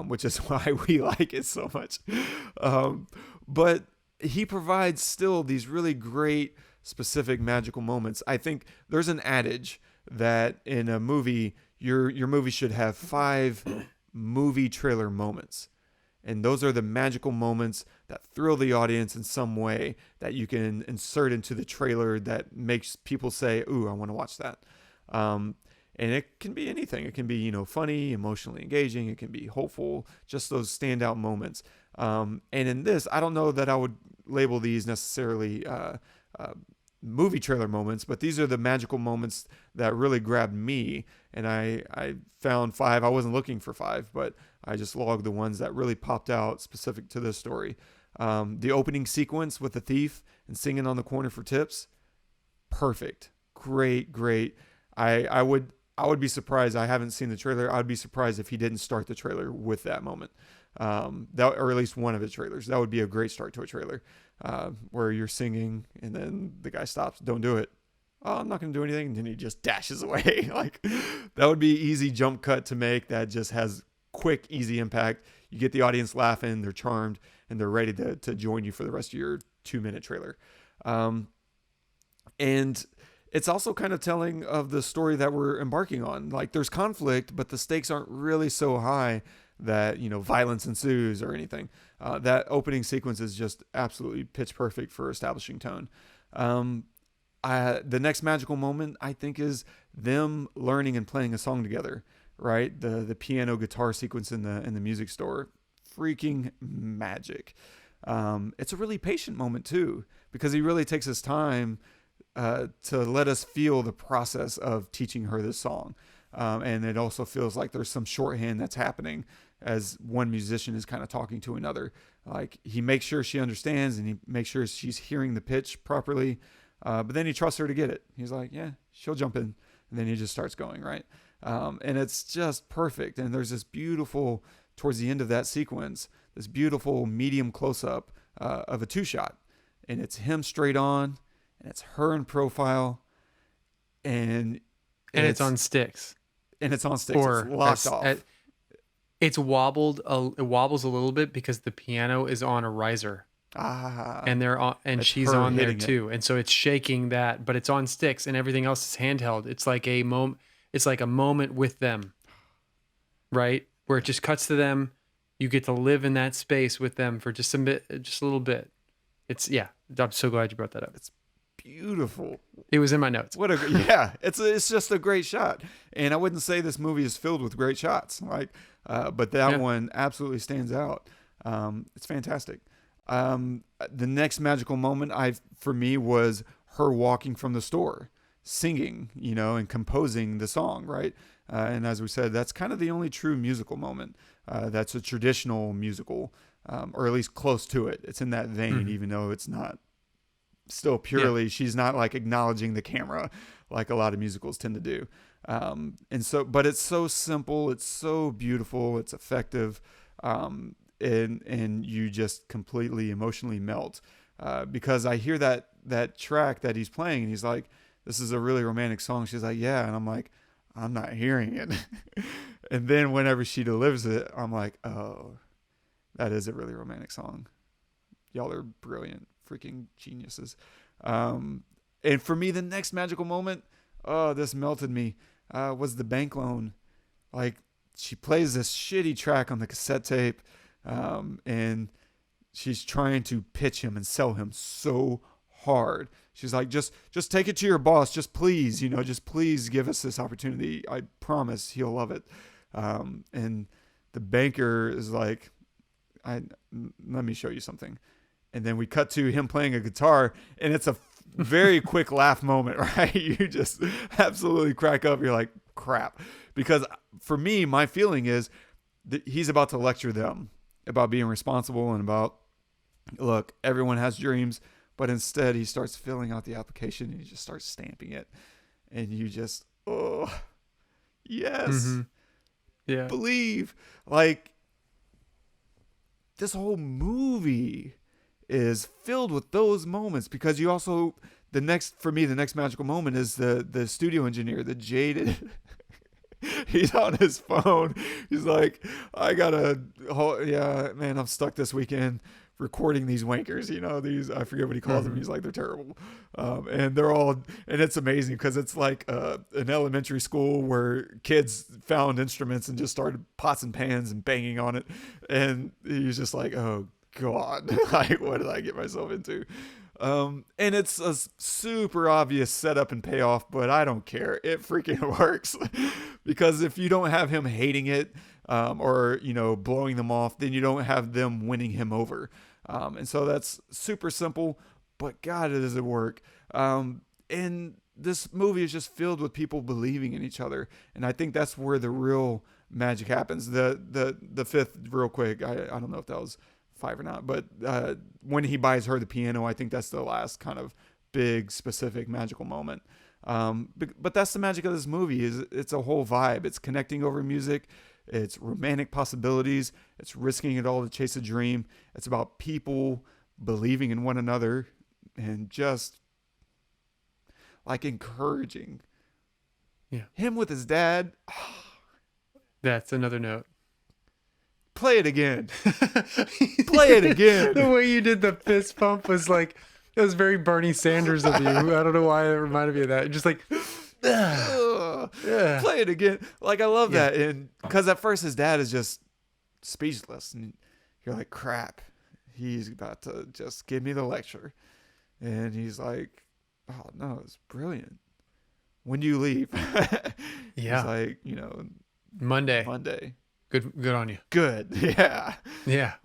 which is why we like it so much. But he provides still these really great, specific, magical moments. I think there's an adage that in a movie, your movie should have 5 movie trailer moments. And those are the magical moments that thrill the audience in some way that you can insert into the trailer that makes people say, ooh, I want to watch that. And it can be anything. It can be, funny, emotionally engaging. It can be hopeful, just those standout moments. And in this, I don't know that I would label these necessarily movie trailer moments, but these are the magical moments that really grabbed me. And I found 5. I wasn't looking for 5, but I just logged the ones that really popped out specific to this story. The opening sequence with the thief and singing on the corner for tips. Perfect. Great. I would be surprised. I haven't seen the trailer. I would be surprised if he didn't start the trailer with that moment. Or at least one of his trailers. That would be a great start to a trailer, where you're singing and then the guy stops. Don't do it. Oh, I'm not going to do anything. And then he just dashes away. Like, that would be easy jump cut to make that just has quick, easy impact. You get the audience laughing, they're charmed, and they're ready to join you for the rest of your 2-minute trailer. And it's also kind of telling of the story that we're embarking on. Like, there's conflict, but the stakes aren't really so high that, violence ensues or anything. That opening sequence is just absolutely pitch perfect for establishing tone. The next magical moment, I think, is them learning and playing a song together, right? The piano guitar sequence in the music store, freaking magic. It's a really patient moment too, because he really takes his time to let us feel the process of teaching her this song. And it also feels like there's some shorthand that's happening as one musician is kind of talking to another. Like, he makes sure she understands and he makes sure she's hearing the pitch properly. But then he trusts her to get it. He's like, yeah, she'll jump in. And then he just starts going, right? And it's just perfect. And there's this beautiful, towards the end of that sequence, this beautiful medium close-up of a 2-shot. And it's him straight on, and it's her in profile, and it's on sticks. And it's on sticks. Or it's locked off. It wobbles a little bit because the piano is on a riser. And she's on there too, and so it's shaking that, but it's on sticks, and everything else is handheld. It's like a moment. It's like a moment with them, right? Where it just cuts to them. You get to live in that space with them for just a little bit. I'm so glad you brought that up. It's beautiful. It was in my notes. It's just a great shot, and I wouldn't say this movie is filled with great shots, but that one absolutely stands out. It's fantastic. The next magical moment for me was her walking from the store, singing, and composing the song, right? And as we said, that's kind of the only true musical moment. That's a traditional musical, or at least close to it. It's in that vein, even though it's not still purely, she's not like acknowledging the camera like a lot of musicals tend to do. But it's so simple. It's so beautiful. It's effective. And you just completely emotionally melt, because I hear that track that he's playing, and he's like, this is a really romantic song. She's like, yeah. And I'm like, I'm not hearing it. And then whenever she delivers it, I'm like, oh, that is a really romantic song. Y'all are brilliant, freaking geniuses. And for me, the next magical moment, this melted me, was the bank loan. Like, she plays this shitty track on the cassette tape, and she's trying to pitch him and sell him so hard. She's like, just take it to your boss. Just please, just please give us this opportunity. I promise he'll love it. And the banker is like, let me show you something. And then we cut to him playing a guitar, and it's a very quick laugh moment, right? You just absolutely crack up. You're like, crap. Because for me, my feeling is that he's about to lecture them about being responsible and about, look, everyone has dreams, but instead he starts filling out the application and he just starts stamping it. And you just, oh, yes, yeah, believe. Like, this whole movie is filled with those moments, because you also the next magical moment is the studio engineer, the jaded. He's on his phone. He's like, man, I'm stuck this weekend recording these wankers, I forget what he calls them. He's like, they're terrible. And it's amazing because it's like an elementary school where kids found instruments and just started pots and pans and banging on it. And he's just like, oh God, like, what did I get myself into? And it's a super obvious setup and payoff, but I don't care. It freaking works. Because if you don't have him hating it, or, blowing them off, then you don't have them winning him over. And so that's super simple, but God, does it work. And this movie is just filled with people believing in each other. And I think that's where the real magic happens. The fifth, real quick, I don't know if that was 5 or not, but when he buys her the piano, I think that's the last kind of big specific magical moment. But that's the magic of this movie. Is it's a whole vibe. It's connecting over music. It's romantic possibilities. It's risking it all to chase a dream. It's about people believing in one another and just like encouraging. Yeah. Him with his dad. That's another note. Play it again. Play it again. The way you did the fist pump was like, it was very Bernie Sanders of you. I don't know why it reminded me of that. Just like, play it again. Like, I love that. And because at first his dad is just speechless. And you're like, crap. He's about to just give me the lecture. And he's like, oh, no, it's brilliant. When do you leave? Yeah. He's like, Monday. Good on you. Good. Yeah. Yeah.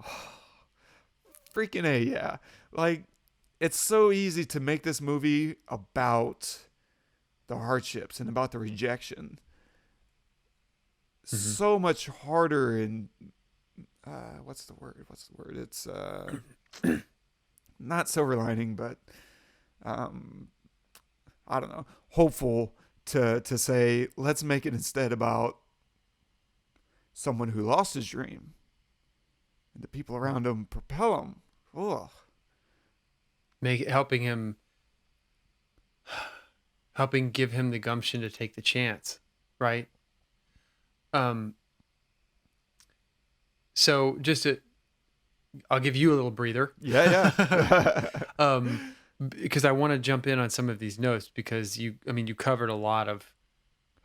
Freaking A, yeah. Like, it's so easy to make this movie about the hardships and about the rejection. Mm-hmm. So much harder and what's the word? It's not silver lining, but I don't know. Hopeful to say, let's make it instead about someone who lost his dream and the people around him propel him. Ugh. Helping give him the gumption to take the chance, right? So I'll give you a little breather. Yeah. Because I want to jump in on some of these notes because you covered a lot of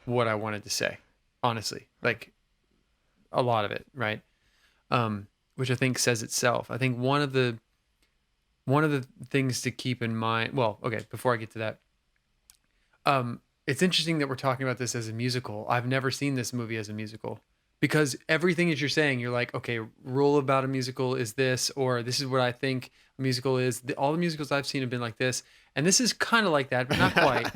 what I wanted to say, honestly, like a lot of it, right? Which I think says itself. I think one of the things to keep in mind, well, okay, before I get to that, it's interesting that we're talking about this as a musical. I've never seen this movie as a musical because everything that you're saying, you're like, okay, rule about a musical is this, or this is what I think a musical is. All the musicals I've seen have been like this. And this is kind of like that, but not quite.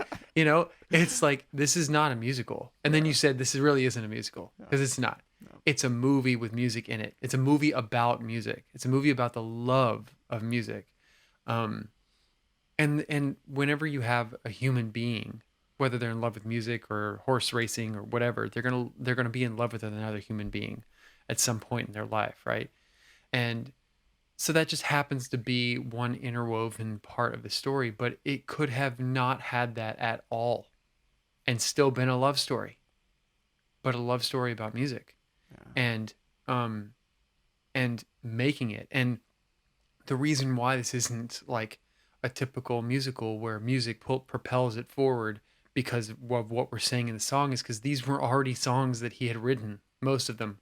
It's like, this is not a musical. And then you said, this really isn't a musical because it's not. No. It's a movie with music in it. It's a movie about music. It's a movie about the love of music. And whenever you have a human being, whether they're in love with music or horse racing or whatever, they're gonna be in love with another human being at some point in their life, right? And so that just happens to be one interwoven part of the story, but it could have not had that at all and still been a love story, but a love story about music. Yeah. And making it. And the reason why this isn't like a typical musical where music propels it forward because of what we're saying in the song is because these were already songs that he had written, most of them,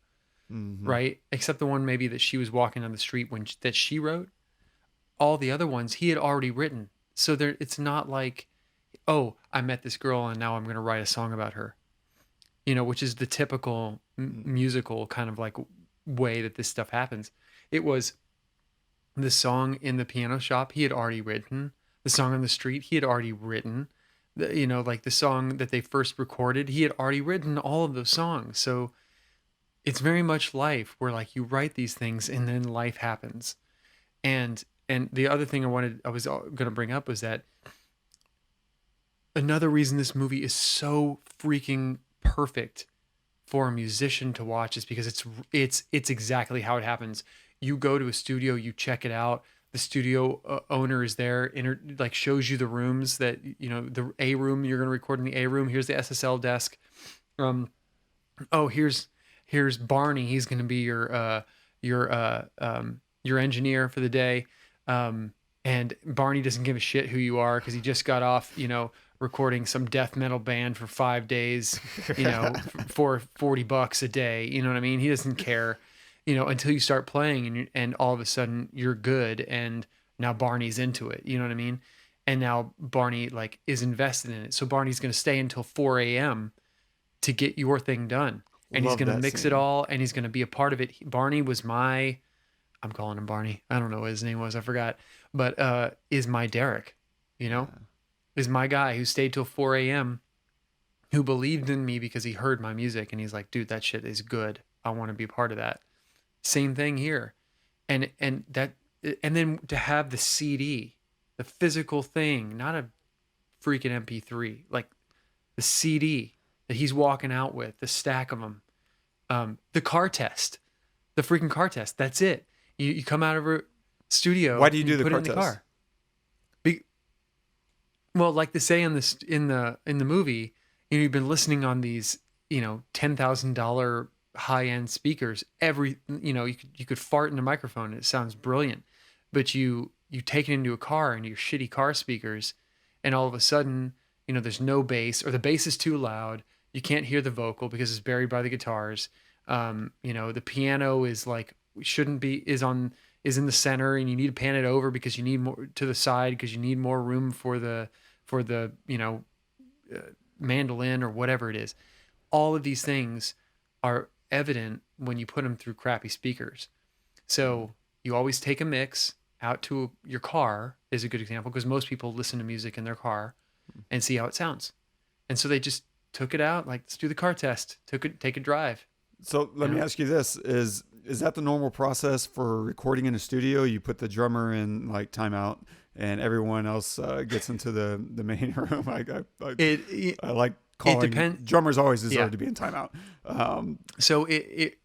right? Except the one maybe that she was walking down the street that she wrote. All the other ones he had already written. So it's not like, oh, I met this girl and now I'm going to write a song about her, which is the typical musical kind of like way that this stuff happens. It was the song in the piano shop he had already written. The song on the street he had already written. Like the song that they first recorded, he had already written all of those songs. So it's very much life where like you write these things and then life happens. And the other thing I was going to bring up was that another reason this movie is so freaking perfect for a musician to watch is because it's exactly how it happens. You go to a studio, you check it out. the studio owner is there, like shows you the rooms that, the A room, you're going to record in the A room. Here's the SSL desk. Oh, here's Barney. He's going to be your engineer for the day. And Barney doesn't give a shit who you are because he just got off, recording some death metal band for 5 days, for $40 a day. You know what I mean? He doesn't care, until you start playing and all of a sudden you're good. And now Barney's into it. You know what I mean? And now Barney like is invested in it. So Barney's going to stay until 4 a.m. to get your thing done. And he's going to mix it all and he's going to be a part of it. Barney was I'm calling him Barney. I don't know what his name was. I forgot. But is my Derek, is my guy who stayed till 4 a.m., who believed in me because he heard my music. And he's like, dude, that shit is good. I want to be a part of that. Same thing here. And then to have the CD, the physical thing, not a freaking MP3, like the CD that he's walking out with, the stack of them, the freaking car test. That's it. You come out of a studio. Why do you do the put car it in test? the car. Well, like they say in the movie, you've been listening on these, $10,000 high-end speakers. You could fart in a microphone and it sounds brilliant, but you take it into a car and your shitty car speakers, and all of a sudden, there's no bass, or the bass is too loud. You can't hear the vocal because it's buried by the guitars. The piano is like shouldn't be is in the center, and you need to pan it over because you need more to the side because you need more room for the mandolin or whatever it is. All of these things are evident when you put them through crappy speakers. So you always take a mix out to your car is a good example, because most people listen to music in their car and see how it sounds. And so they just took it out, like, let's do the car test, take a drive. So let me ask you this, is that the normal process for recording in a studio? You put the drummer in like timeout and everyone else gets into the main room. I like calling drummers always deserve to be in timeout. So it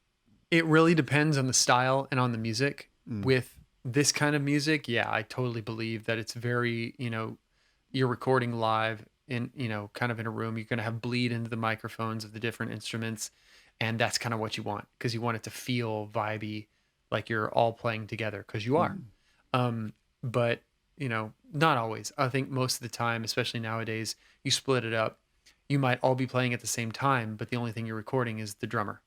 really depends on the style and on the music. With this kind of music, I totally believe that it's very, you're recording live in, kind of in a room. You're going to have bleed into the microphones of the different instruments. And that's kind of what you want, because you want it to feel vibey, like you're all playing together, because you are. But, not always. I think most of the time, especially nowadays, you split it up. You might all be playing at the same time, but the only thing you're recording is the drummer,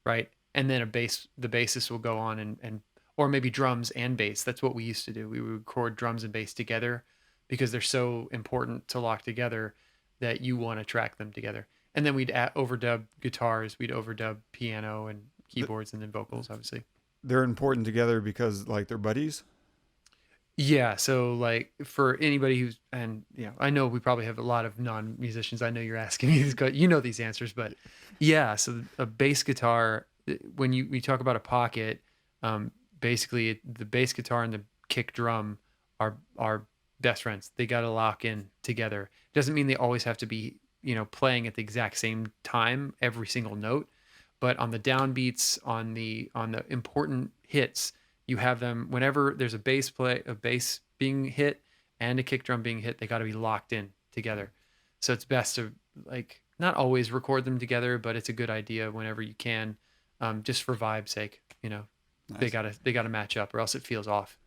right? And then the bassist will go on and or maybe drums and bass. That's what we used to do. We would record drums and bass together because they're so important to lock together that you want to track them together. And then we'd overdub guitars, we'd overdub piano and keyboards, and then vocals, obviously. They're important together because, like, they're buddies? Yeah, so, like, for anybody who's, and, I know we probably have a lot of non-musicians. I know you're asking me these, these answers, but yeah, so a bass guitar, when we talk about a pocket, basically the bass guitar and the kick drum are best friends. They got to lock in together. Doesn't mean they always have to be, playing at the exact same time, every single note, but on the downbeats, on the important hits, you have them whenever there's a bass being hit and a kick drum being hit, they got to be locked in together. So it's best to, like, not always record them together, but it's a good idea whenever you can, just for vibe's sake, Nice. They gotta match up, or else it feels off.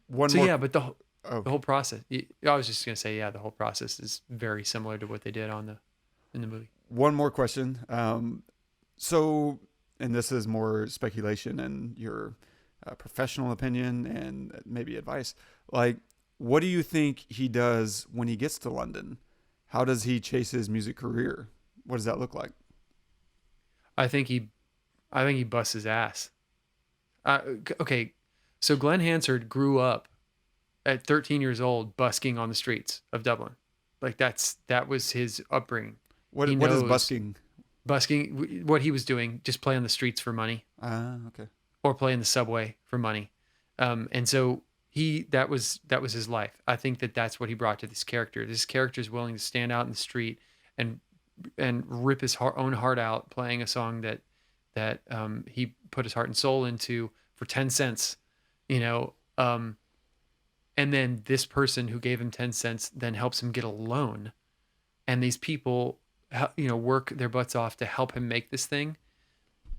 But the whole process, I was just going to say, the whole process is very similar to what they did in the movie. One more question. So, and this is more speculation and your professional opinion and maybe advice. Like, what do you think he does when he gets to London? How does he chase his music career? What does that look like? I think he busts his ass. Okay. So Glen Hansard grew up at 13 years old, busking on the streets of Dublin. Like that was his upbringing. What is busking? Busking, what he was doing, just play on the streets for money. Okay. Or play in the subway for money. And so that was his life. I think that's what he brought to this character. This character is willing to stand out in the street and rip his own heart out, playing a song that he put his heart and soul into for 10 cents, And then this person who gave him 10 cents then helps him get a loan. And these people, work their butts off to help him make this thing.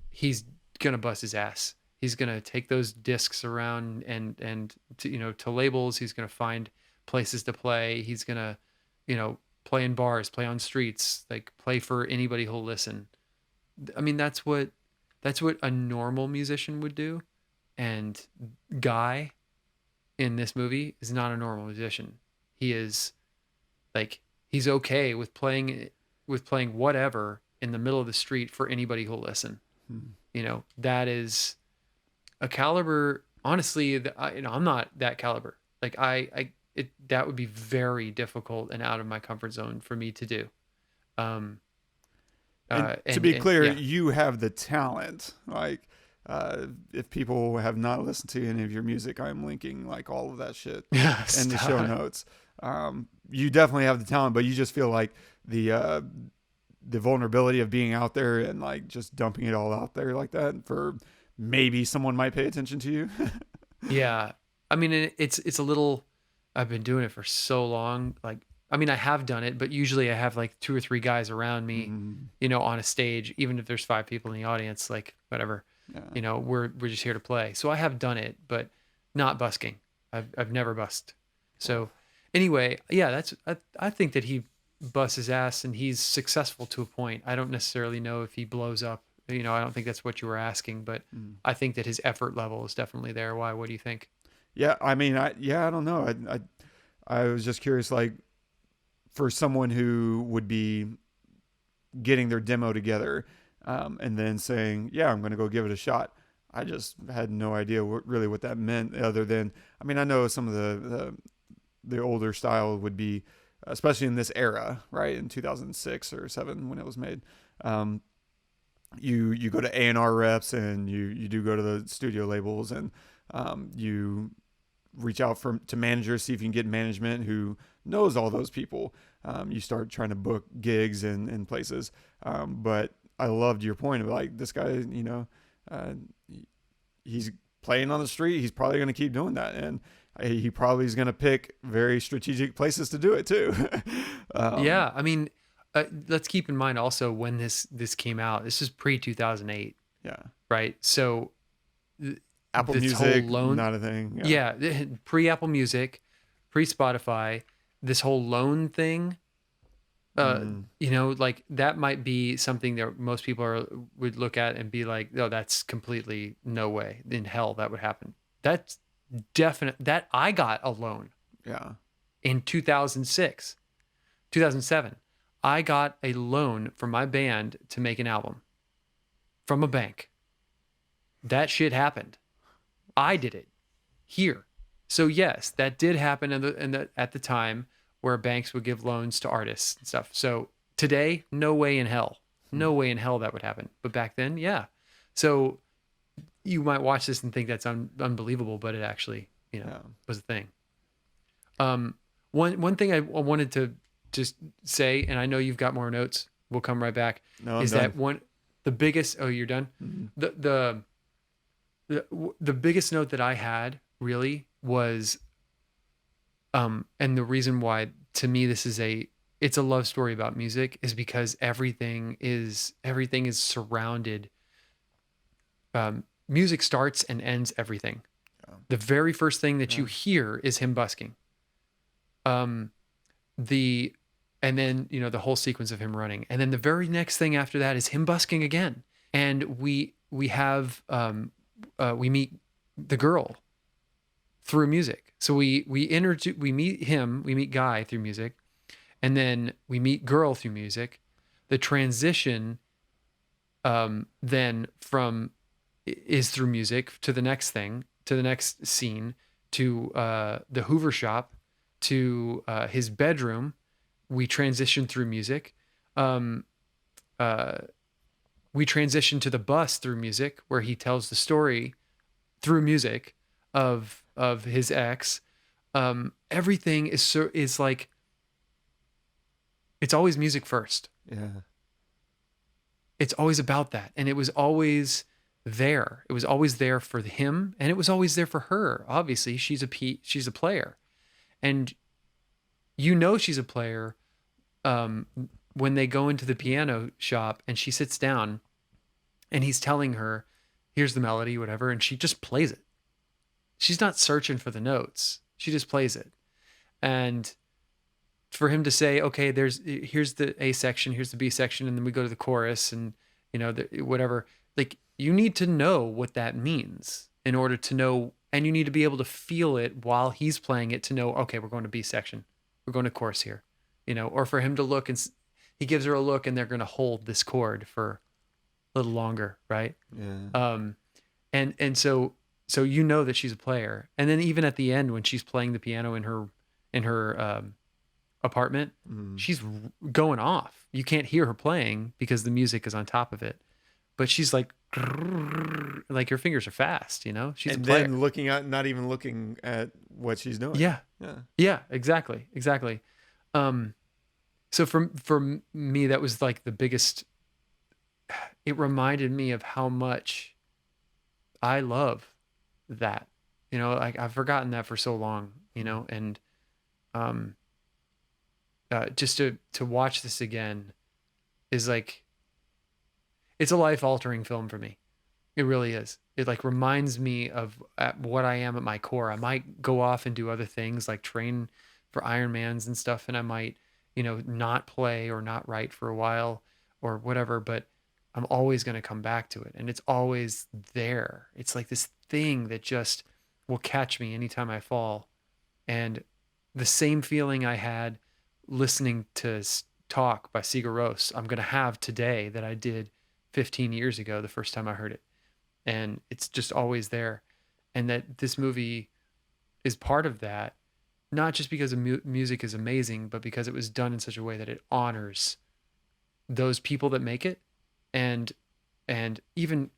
He's going to bust his ass. He's going to take those discs around and to labels. He's going to find places to play. He's going to, play in bars, play on streets, like play for anybody who'll listen. I mean, that's what a normal musician would do. And Guy in this movie is not a normal musician. He is like, he's okay with playing whatever in the middle of the street for anybody who'll listen. That is a caliber. Honestly, I'm not that caliber. Like that would be very difficult and out of my comfort zone for me to do. To be clear, you have the talent. Like, if people have not listened to any of your music, I'm linking like all of that shit in the show notes. You definitely have the talent, but you just feel like the vulnerability of being out there and like just dumping it all out there like that for maybe someone might pay attention to you. Yeah. I mean, it's a little, I've been doing it for so long. Like, I mean, I have done it, but usually I have like 2 or 3 guys around me, on a stage, even if there's 5 people in the audience, like whatever, we're just here to play. So I have done it, but not busking. I've never busked. So anyway, yeah, I think that he busts his ass and he's successful to a point. I don't necessarily know if he blows up. I don't think that's what you were asking, but I think that his effort level is definitely there. Why? What do you think? Yeah, I mean, I don't know. I was just curious, like, for someone who would be getting their demo together and then saying, yeah, I'm going to go give it a shot. I just had no idea what that meant, other than, I mean, I know some of the older style would be, especially in this era, right, in 2006 or 7 when it was made. You go to A&R reps and you do go to the studio labels and you reach out to managers, see if you can get management who knows all those people. You start trying to book gigs in places. But I loved your point of like, this guy, he's playing on the street. He's probably going to keep doing that. And he probably is going to pick very strategic places to do it too. Yeah. I mean, let's keep in mind also when this came out, this is pre 2008. Yeah. Right. So Apple Music, not a thing. Yeah. Pre Apple Music, pre Spotify, this whole loan thing, like that might be something that most people would look at and be like, no, that's completely no way in hell that would happen. That's definite. That I got a loan. Yeah. In 2007, I got a loan from my band to make an album from a bank. That shit happened. I did it here. So yes, that did happen at the time where banks would give loans to artists and stuff. So today, no way in hell that would happen. But back then, yeah. So you might watch this and think that's unbelievable, but it actually, was a thing. One thing I wanted to just say, and I know you've got more notes. We'll come right back. No, I'm done. The biggest. Oh, you're done. Mm-hmm. The biggest note that I had really was, and the reason why to me this is it's a love story about music is because everything is surrounded. Music starts and ends everything. Yeah. The very first thing that you hear is him busking. And then, the whole sequence of him running. And then the very next thing after that is him busking again. And we meet the girl through music. So we meet Guy through music, and then we meet girl through music. The transition then is through music to the next thing, to the next scene, to the Hoover shop, to his bedroom. We transition through music. We transition to the bus through music, where he tells the story through music of his ex. Everything is like, it's always music first. Yeah. It's always about that. And it was always there. It was always there for him, and it was always there for her. Obviously, she's a player. And you know she's a player when they go into the piano shop and she sits down and he's telling her, here's the melody, whatever, and she just plays it. She's not searching for the notes. She just plays it. And for him to say, okay, here's the A section, here's the B section, and then we go to the chorus and, you know, whatever. Like, you need to know what that means in order to know, and you need to be able to feel it while he's playing it to know, okay, we're going to B section. We're going to chorus here, you know, or for him to look and he gives her a look and they're going to hold this chord for a little longer. Right. Yeah. And so you know that she's a player. And then even at the end, when she's playing the piano in her apartment, she's going off. You can't hear her playing because the music is on top of it, but she's like her fingers are fast, you know, she's and a player. then looking at, not even looking at what she's doing. Yeah, exactly. So for me, that was like the biggest, it reminded me of how much I love that, you know, like I've forgotten that for so long, you know, and just to watch this again is like, it's a life altering film for me. It really is. It like reminds me of what I am at my core. I might go off and do other things like train for Ironmans and stuff. And I might, you know, not play or not write for a while or whatever, but I'm always going to come back to it. And it's always there. It's like this thing that just will catch me anytime I fall. And the same feeling I had listening to Talk by Sigur Rós, I'm going to have today that I did 15 years ago, the first time I heard it. And it's just always there. And that this movie is part of that, not just because the music is amazing, but because it was done in such a way that it honors those people that make it. And even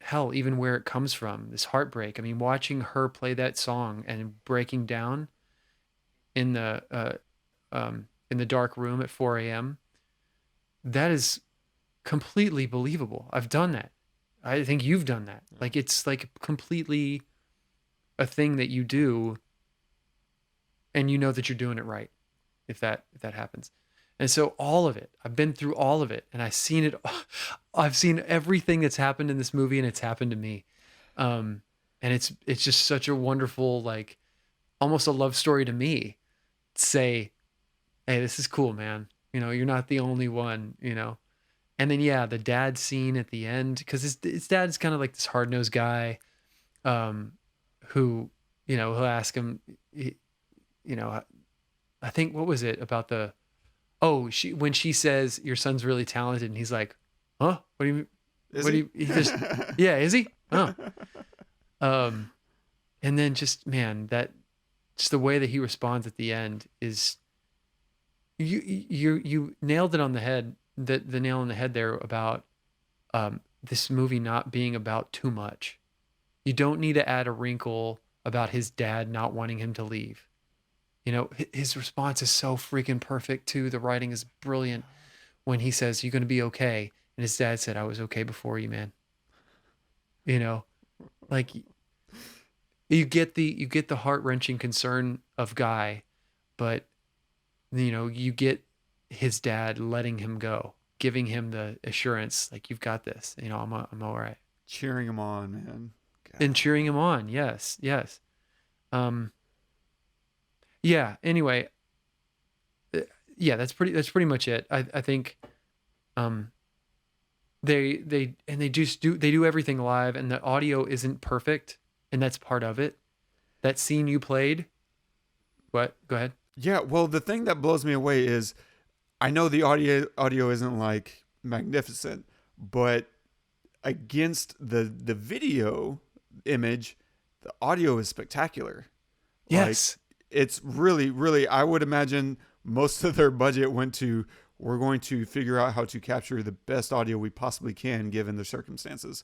where it comes from, this heartbreak. I mean, watching her play that song and breaking down in the dark room at 4 a.m., that is completely believable. I've done that. I think you've done that. Like, it's like completely a thing that you do, and you know that you're doing it right if that happens. And so all of it, I've been through all of it, and I've seen it. I've seen everything that's happened in this movie, and it's happened to me. And it's just such a wonderful, like, almost a love story to me. Say, hey, this is cool, man. You know, you're not the only one, you know. And then, yeah, the dad scene at the end, because his dad's kind of like this hard-nosed guy who, you know, he'll ask him, you know, I think, what was it about when she says, your son's really talented, and he's like, huh? What do you mean? He just, yeah, is he? Huh. And then just, man, just the way that he responds at the end is, you nailed it on the head. The nail on the head there about this movie not being about too much. You don't need to add a wrinkle about his dad not wanting him to leave. You know, his response is so freaking perfect too. The writing is brilliant when he says, "You're going to be okay," and his dad said, "I was okay before you, man." You know, like you get the heart-wrenching concern of Guy, but you know, you get his dad letting him go, giving him the assurance, like, you've got this, you know, I'm all right. Cheering him on, man. God. And cheering him on. Yes. Yeah. Anyway. Yeah, that's pretty much it. I think, they do everything live, and the audio isn't perfect, and that's part of it. That scene you played. What? Go ahead. Yeah. Well, the thing that blows me away is, I know the audio isn't like magnificent, but against the video image, the audio is spectacular. Yes. Like, it's really, really, I would imagine most of their budget went to, we're going to figure out how to capture the best audio we possibly can given the circumstances.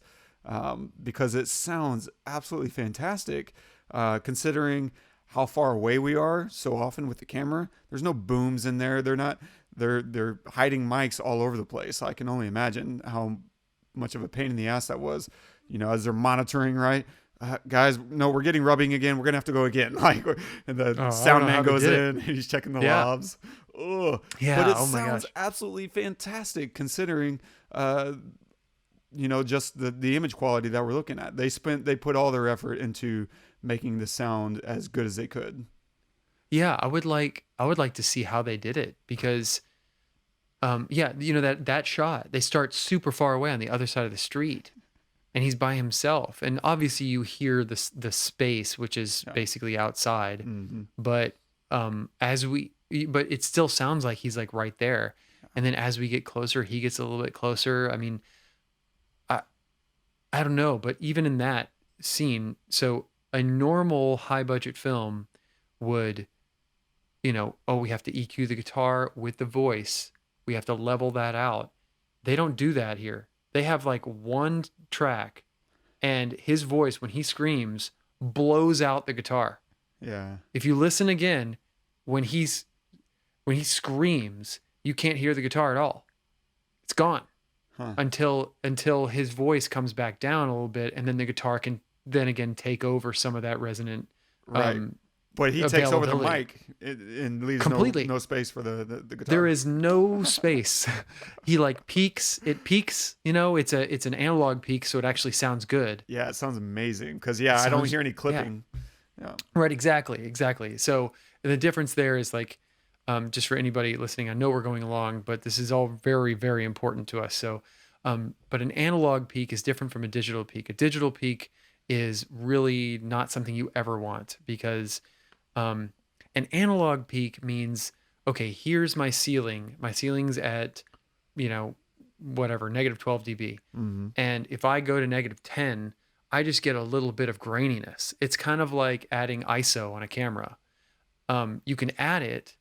Because it sounds absolutely fantastic, considering how far away we are so often with the camera. There's no booms in there. They're hiding mics all over the place. I can only imagine how much of a pain in the ass that was, you know, as they're monitoring, right? guys, no, we're getting rubbing again. We're gonna have to go again. Like, and the sound man goes in and he's checking the knobs. Oh, yeah. But it Oh my sounds gosh. absolutely fantastic considering, just the image quality that we're looking at. They put all their effort into making the sound as good as they could. Yeah, I would like to see how they did it because, that shot, they start super far away on the other side of the street, and he's by himself, and obviously you hear the space, which is basically outside, Mm-hmm. but but it still sounds like he's like right there, and then as we get closer, he gets a little bit closer. I mean, I don't know, but even in that scene, so a normal high budget film would, we have to EQ the guitar with the voice. We have to level that out. They don't do that here. They have like one track, and his voice, when he screams, blows out the guitar. Yeah. If you listen again, when he screams, you can't hear the guitar at all. It's gone. Huh. Until his voice comes back down a little bit, and then the guitar can then again take over some of that resonant. Right. But he takes over the availability. mic and leaves Completely. no space for the guitar. There is no space. He like peaks. It peaks. It's an analog peak, so it actually sounds good. Yeah, it sounds amazing because I don't hear any clipping. Yeah. Right. Exactly. So the difference there is like, just for anybody listening, I know we're going along, but this is all very, very important to us. So, but an analog peak is different from a digital peak. A digital peak is really not something you ever want because an analog peak means, okay, here's my ceiling. My ceiling's at, whatever, -12 dB. Mm-hmm. And if I go to -10, I just get a little bit of graininess. It's kind of like adding ISO on a camera. You can add it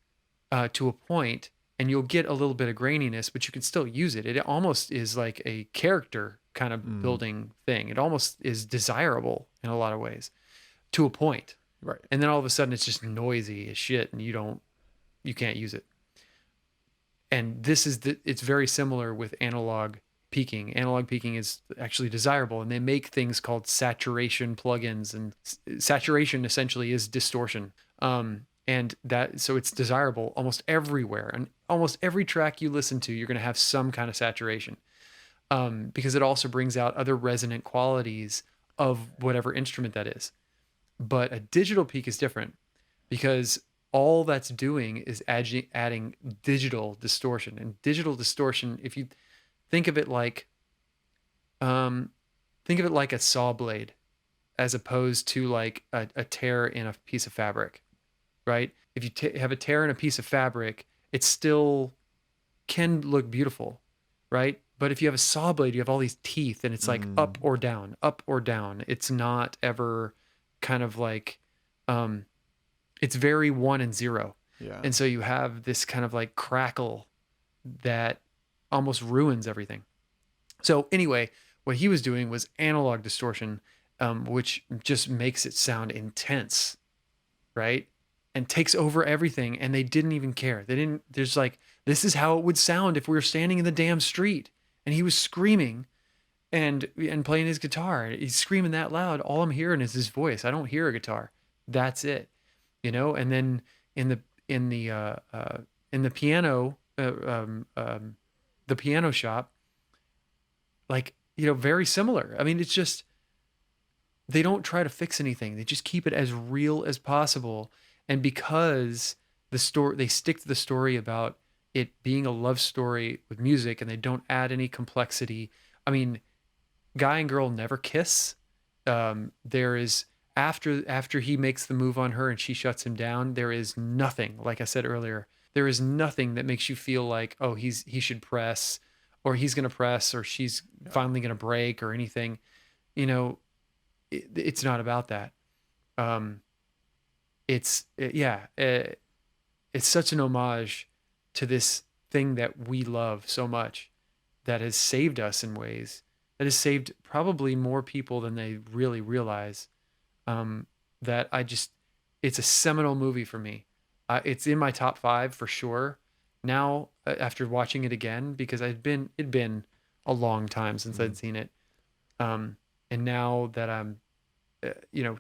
to a point and you'll get a little bit of graininess, but you can still use it. It almost is like a character kind of building thing. It almost is desirable in a lot of ways to a point. Right. And then all of a sudden it's just noisy as shit and you can't use it. And it's very similar with analog peaking. Analog peaking is actually desirable, and they make things called saturation plugins, and saturation essentially is distortion. And so it's desirable almost everywhere, and almost every track you listen to, you're going to have some kind of saturation, because it also brings out other resonant qualities of whatever instrument that is. But a digital peak is different because all that's doing is adding digital distortion. And digital distortion, if you think of it like a saw blade, as opposed to like a tear in a piece of fabric, right? If you have a tear in a piece of fabric, it still can look beautiful, right? But if you have a saw blade, you have all these teeth, and it's like up or down, up or down. It's not ever kind of like, it's very 1 and 0. Yeah. And so you have this kind of like crackle that almost ruins everything. So anyway, what he was doing was analog distortion, which just makes it sound intense, right? And takes over everything. And they didn't even care. There's like, this is how it would sound if we were standing in the damn street. And he was screaming and playing his guitar. He's screaming that loud. All I'm hearing is his voice. I don't hear a guitar. That's it. And then in the piano, the piano shop, like, very similar. I mean, it's just, they don't try to fix anything. They just keep it as real as possible. And because they stick to the story about it being a love story with music, and they don't add any complexity. I mean, guy and girl never kiss. There is, after he makes the move on her and she shuts him down, there is nothing, like I said earlier, there is nothing that makes you feel like, oh, he should press, or he's going to press, or she's finally going to break, or anything. It's not about that. It's such an homage to this thing that we love so much, that has saved us in ways, that has saved probably more people than they really realize. It's a seminal movie for me. It's in my top 5 for sure. Now, after watching it again, because it'd been a long time since I'd seen it. And now that I'm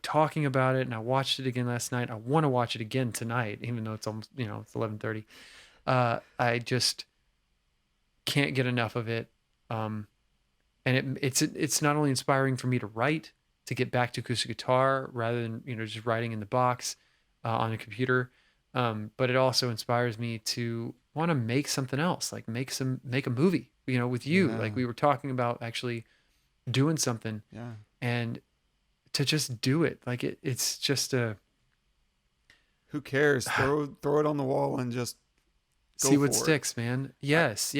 talking about it, and I watched it again last night. I want to watch it again tonight, even though it's almost, it's 11:30. I just can't get enough of it. And it's not only inspiring for me to write, to get back to acoustic guitar rather than, just writing in the box on a computer. But it also inspires me to want to make something else, like make a movie, with you. Yeah. Like we were talking about actually doing something, Yeah. and to just do it. Like it's just Who cares? Throw it on the wall and just go see what for it. sticks, man. Yes.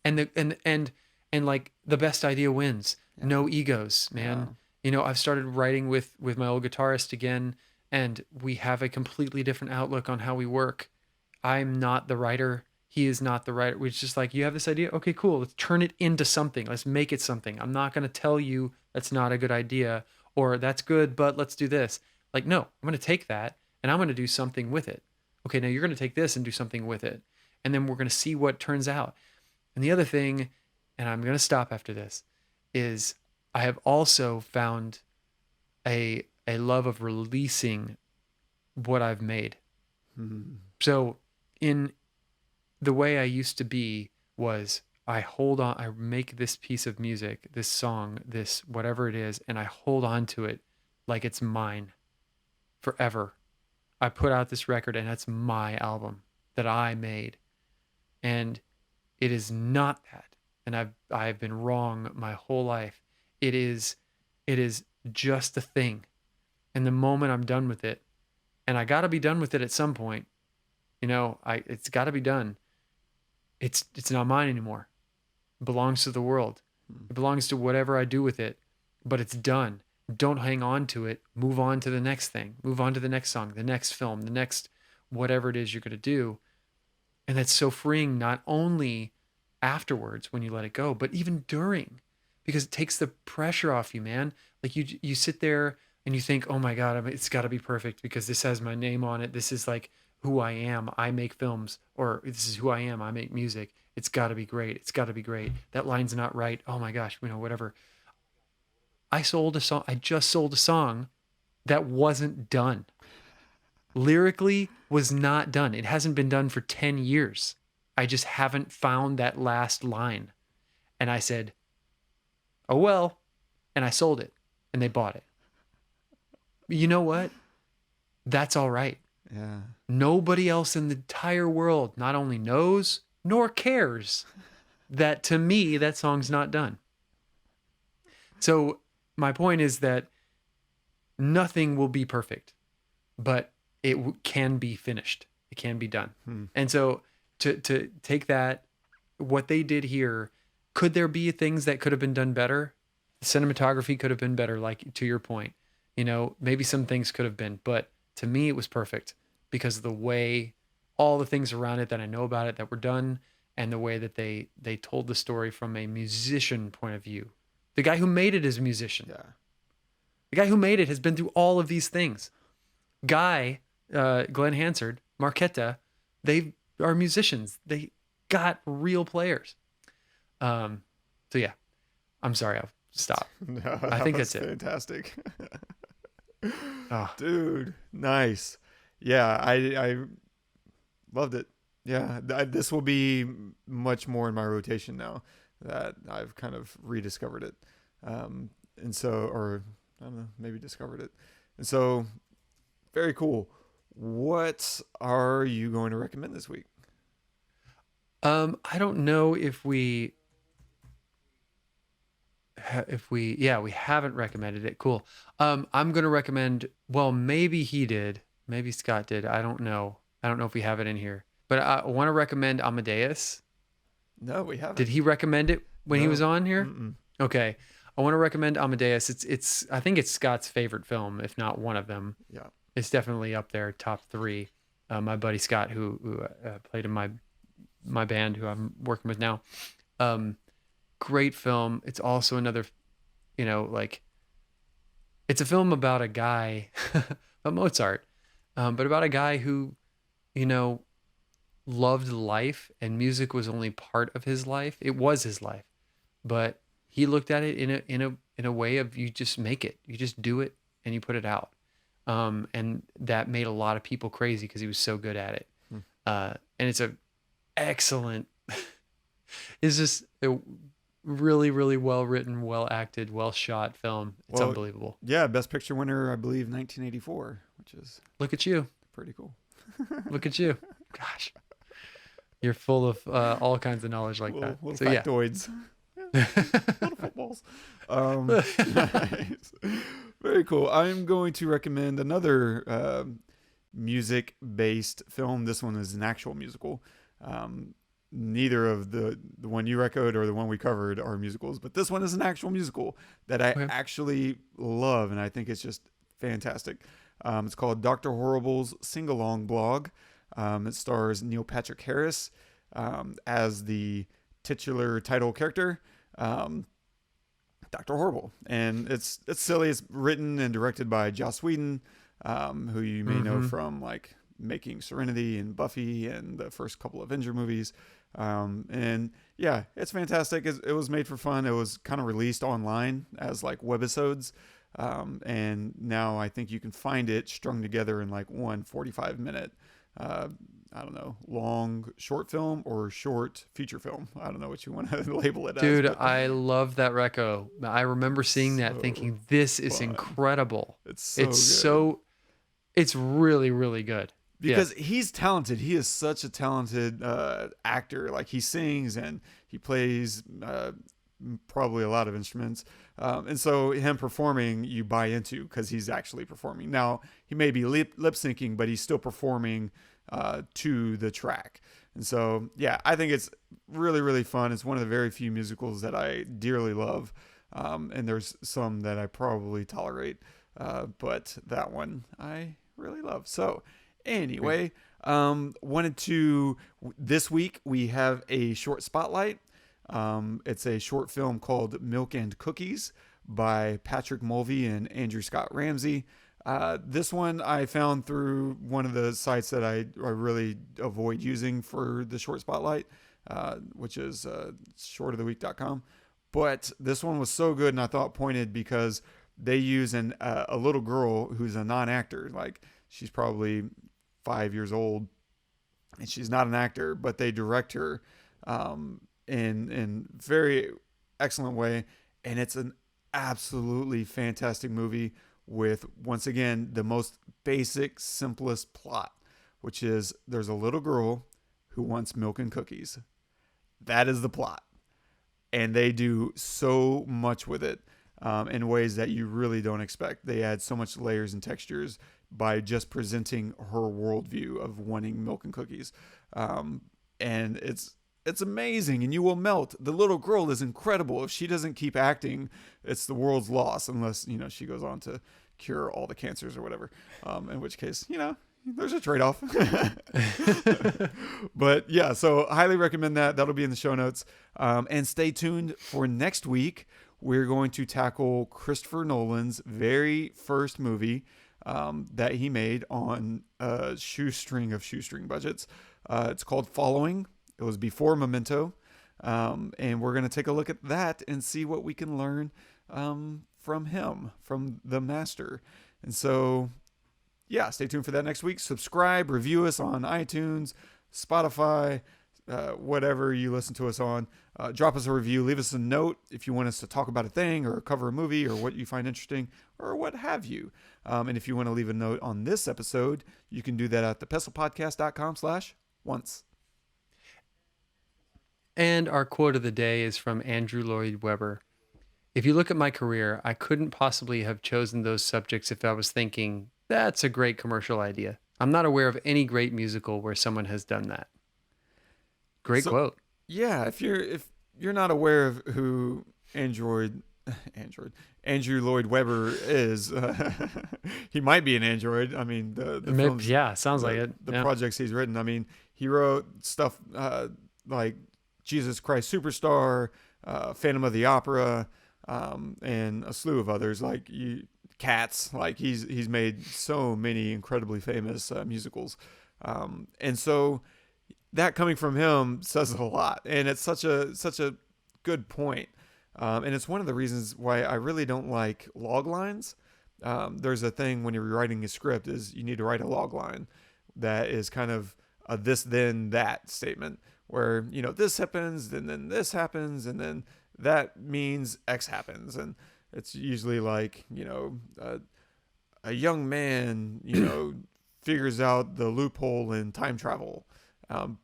And like the best idea wins. Yeah. No egos, man. I've started writing with my old guitarist again, and we have a completely different outlook on how we work. I'm not the writer. He is not the writer. We're just like, you have this idea? Okay, cool. Let's turn it into something. Let's make it something. I'm not going to tell you that's not a good idea or that's good, but let's do this. Like, no, I'm going to take that and I'm going to do something with it. Okay, now you're going to take this and do something with it. And then we're going to see what turns out. And the other thing, and I'm going to stop after this, is I have also found a love of releasing what I've made. Mm-hmm. So in the way I used to be was I make this piece of music, this song, this whatever it is, and I hold on to it like it's mine forever. I put out this record and that's my album that I made. And it is not that. And I've been wrong my whole life. It is just a thing. And the moment I'm done with it, and I got to be done with it at some point, it's got to be done. It's not mine anymore. It belongs to the world. It belongs to whatever I do with it, but it's done. Don't hang on to it. Move on to the next thing. Move on to the next song, the next film, the next whatever it is you're going to do. And that's so freeing, not only afterwards when you let it go, but even during, because it takes the pressure off you, man. Like you sit there and you think, oh my God, it's got to be perfect because this has my name on it. This is like who I am. I make films, or this is who I am. I make music. It's got to be great. It's got to be great. That line's not right. Oh my gosh, whatever. I just sold a song that wasn't done. Lyrically was not done. It hasn't been done for 10 years. I just haven't found that last line. And I said, oh well, and I sold it and they bought it. You know what? That's all right. Yeah. Nobody else in the entire world not only knows nor cares that, to me, that song's not done. So my point is that nothing will be perfect, but it can be finished. It can be done. And so to take that, what they did here, could there be things that could have been done better? The cinematography could have been better, like to your point. Maybe some things could have been, but to me it was perfect because of the way, all the things around it that I know about it that were done, and the way that they told the story from a musician point of view. The guy who made it is a musician. Yeah. The guy who made it has been through all of these things. Glen Hansard, Marketa, they are musicians. They got real players. So yeah, I'm sorry, I'll stop. No, I think was that's it. Fantastic. Oh. Dude, nice. Yeah, I loved it. Yeah, this will be much more in my rotation now that I've kind of rediscovered it. And so, or I don't know, maybe discovered it. And so, very cool. What are you going to recommend this week? I don't know if we haven't recommended it. Cool. I'm going to recommend, well, maybe he did. Maybe Scott did. I don't know. I don't know if we have it in here, but I want to recommend Amadeus. No, we haven't. Did he recommend it when he was on here? Mm-mm. Okay. I want to recommend Amadeus. I think it's Scott's favorite film, if not one of them. Yeah. It's definitely up there, top 3. My buddy Scott, who played in my band, who I'm working with now. Great film. It's also another, it's a film about a guy, about Mozart, but about a guy who, loved life, and music was only part of his life. It was his life, but he looked at it in a way of, you just make it, you just do it, and he put it out. And that made a lot of people crazy because he was so good at it. And it's a excellent, it's just a really, really well written, well acted, well shot film. It's unbelievable. Yeah, Best Picture winner, I believe, 1984, which is Look at you. pretty cool. Look at you. Gosh. You're full of all kinds of knowledge like that. Little So factoids. Little footballs. Nice. Very cool. I'm going to recommend another music-based film. This one is an actual musical. Neither of the one you recommended or the one we covered are musicals, but this one is an actual musical that I actually love, and I think it's just fantastic. It's called Dr. Horrible's Sing-Along Blog. It stars Neil Patrick Harris as the titular title character, Dr. Horrible. And it's silly. It's written and directed by Joss Whedon, who you may know from like making Serenity and Buffy and the first couple of Avenger movies. And yeah, it's fantastic. It was made for fun. It was kind of released online as like webisodes. And now I think you can find it strung together in like one 45-minute, I don't know, long short film or short feature film. I don't know what you want to label it as. Dude, I love that reco. I remember seeing that thinking, this is incredible. It's really, really good. Because he's talented. He is such a talented actor. Like he sings and he plays probably a lot of instruments. And so him performing, you buy into because he's actually performing. Now, he may be lip syncing, but he's still performing to the track. And so, yeah, I think it's really, really fun. It's one of the very few musicals that I dearly love. And there's some that I probably tolerate. But that one I really love. So anyway, this week we have a short spotlight. It's a short film called Milk and Cookies by Patrick Mulvey and Andrew Scott Ramsey. This one I found through one of the sites that I really avoid using for the short spotlight, which is shortoftheweek.com. But this one was so good and I thought pointed because they use a little girl who's a non-actor. Like she's probably 5 years old and she's not an actor, but they direct her in very excellent way. And it's an absolutely fantastic movie with, once again, the most basic, simplest plot, which is there's a little girl who wants milk and cookies. That is the plot. And they do so much with it in ways that you really don't expect. They add so much layers and textures by just presenting her worldview of wanting milk and cookies. And it's amazing, and you will melt. The little girl is incredible. If she doesn't keep acting, it's the world's loss, unless, she goes on to cure all the cancers or whatever. In which case, there's a trade-off. But yeah, so highly recommend that. That'll be in the show notes. And stay tuned for next week. We're going to tackle Christopher Nolan's very first movie that he made on a shoestring of shoestring budgets. It's called Following. It was before Memento. And we're going to take a look at that and see what we can learn from him, from the master. And so, yeah, stay tuned for that next week. Subscribe, review us on iTunes, Spotify, whatever you listen to us on. Drop us a review. Leave us a note if you want us to talk about a thing or cover a movie or what you find interesting or what have you. And if you want to leave a note on this episode, you can do that at thepestlepodcast.com/once. And our quote of the day is from Andrew Lloyd Webber. If you look at my career, I couldn't possibly have chosen those subjects if I was thinking, that's a great commercial idea. I'm not aware of any great musical where someone has done that. Great quote. Yeah, if you're not aware of who Andrew Lloyd Webber is, he might be an android. I mean, the films, sounds like it. The projects he's written. I mean, he wrote stuff like Jesus Christ Superstar, Phantom of the Opera, and a slew of others like Cats. Like he's made so many incredibly famous musicals, and so that coming from him says a lot. And it's such a good point. And it's one of the reasons why I really don't like log lines, there's a thing when you're writing a script is you need to write a log line that is kind of a this, then, that statement where, this happens, then this happens, and then that means X happens. And it's usually like, a young man, figures out the loophole in time travel,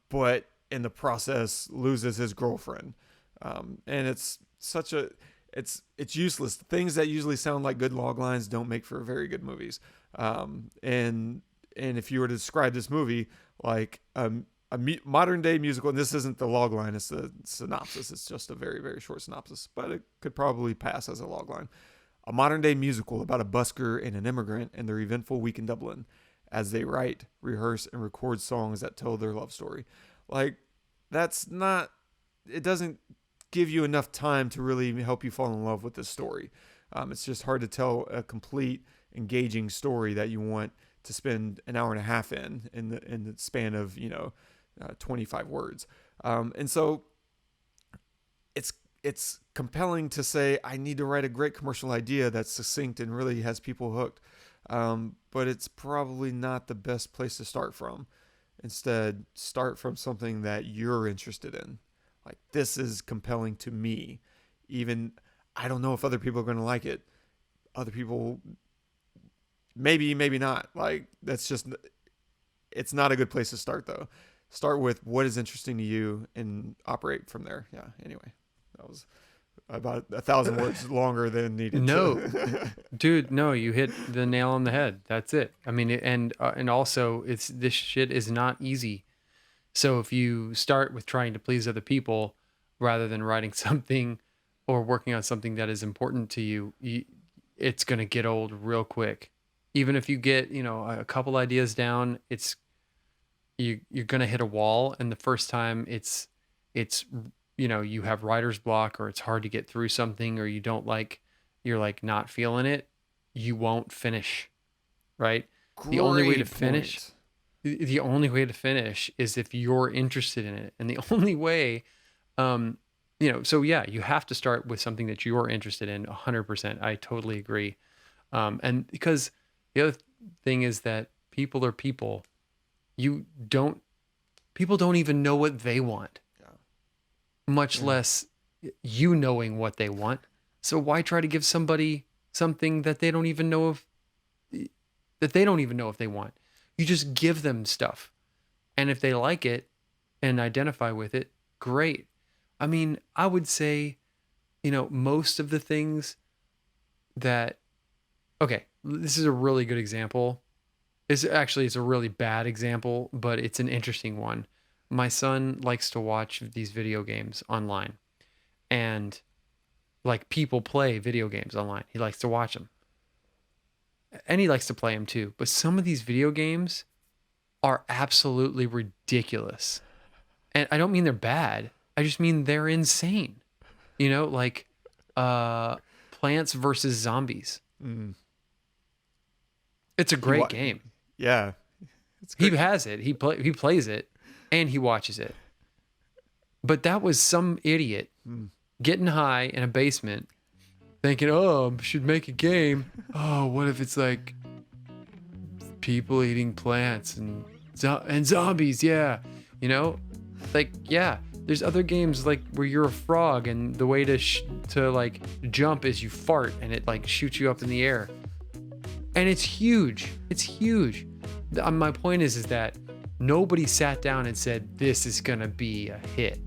but in the process loses his girlfriend. And it's it's useless. Things that usually sound like good log lines don't make for very good movies. And if you were to describe this movie like a modern day musical, and this isn't the log line, it's the synopsis. It's just a very, very short synopsis, but it could probably pass as a log line. A modern day musical about a busker and an immigrant and their eventful week in Dublin as they write, rehearse, and record songs that tell their love story. Like, it doesn't give you enough time to really help you fall in love with the story. It's just hard to tell a complete, engaging story that you want to spend an hour and a half in the span of 25 words. And so it's compelling to say, I need to write a great commercial idea that's succinct and really has people hooked. But it's probably not the best place to start from. Instead, start from something that you're interested in. Like, this is compelling to me. Even, I don't know if other people are going to like it. Other people, maybe not. Like, it's not a good place to start, though. Start with what is interesting to you and operate from there. Yeah, anyway, that was about 1,000 words longer than needed. No, dude, no, you hit the nail on the head. That's it. I mean, and also this shit is not easy. So if you start with trying to please other people rather than writing something or working on something that is important to you, it's going to get old real quick. Even if you get, a couple ideas down, you're going to hit a wall. And the first time it's you have writer's block, or it's hard to get through something, or you're like not feeling it, you won't finish, right? The only way to finish is if you're interested in it. And the only way, so yeah, you have to start with something that you're interested in 100%. I totally agree. And because the other thing is that people are people. People don't even know what they want. Much less you knowing what they want. So why try to give somebody something that they don't even know if they want? You just give them stuff. And if they like it and identify with it, great. I mean, I would say, most of the things that, okay, this is a really good example. It's a really bad example, but it's an interesting one. My son likes to watch these video games online, and like people play video games online. He likes to watch them, and he likes to play them too. But some of these video games are absolutely ridiculous. And I don't mean they're bad. I just mean they're insane. Like Plants versus Zombies. Mm. It's a great game. Yeah. He has it. He plays it. And he watches it. But that was some idiot getting high in a basement thinking, I should make a game. Oh, what if it's like people eating plants and zombies? Yeah. There's other games like where you're a frog and the way to jump is you fart and it like shoots you up in the air. And it's huge. It's huge. My point is that nobody sat down and said, this is going to be a hit.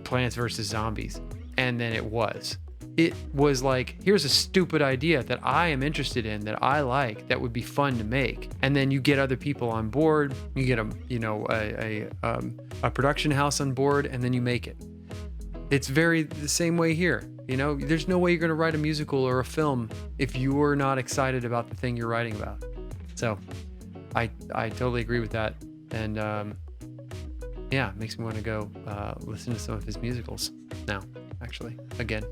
Plants versus Zombies. And then it was. It was like, here's a stupid idea that I am interested in, that I like, that would be fun to make. And then you get other people on board. You get a production house on board, and then you make it. It's the same way here. There's no way you're going to write a musical or a film if you're not excited about the thing you're writing about. So I totally agree with that. And it makes me want to go listen to some of his musicals now, actually, again.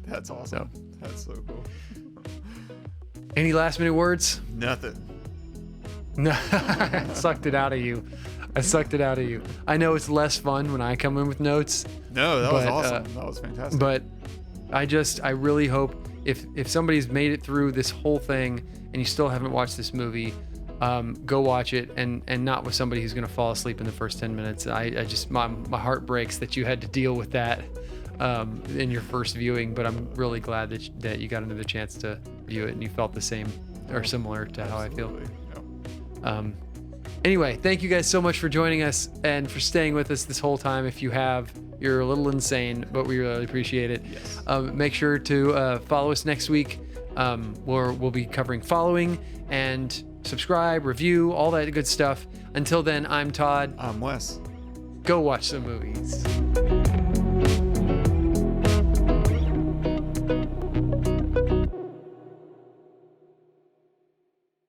That's awesome. That's so cool. Any last minute words? Nothing. No, I sucked it out of you. I know it's less fun when I come in with notes. No, that was awesome. That was fantastic. But I really hope if somebody's made it through this whole thing and you still haven't watched this movie, go watch it, and not with somebody who's going to fall asleep in the first 10 minutes. I just, my heart breaks that you had to deal with that in your first viewing, but I'm really glad that you got another chance to view it and you felt the same or similar to how I feel. Yeah. Anyway, thank you guys so much for joining us and for staying with us this whole time. If you have, you're a little insane, but we really appreciate it. Yes. Make sure to follow us next week. We'll be covering following, and subscribe, review, all that good stuff. Until then, I'm Todd. I'm Wes. Go watch some movies.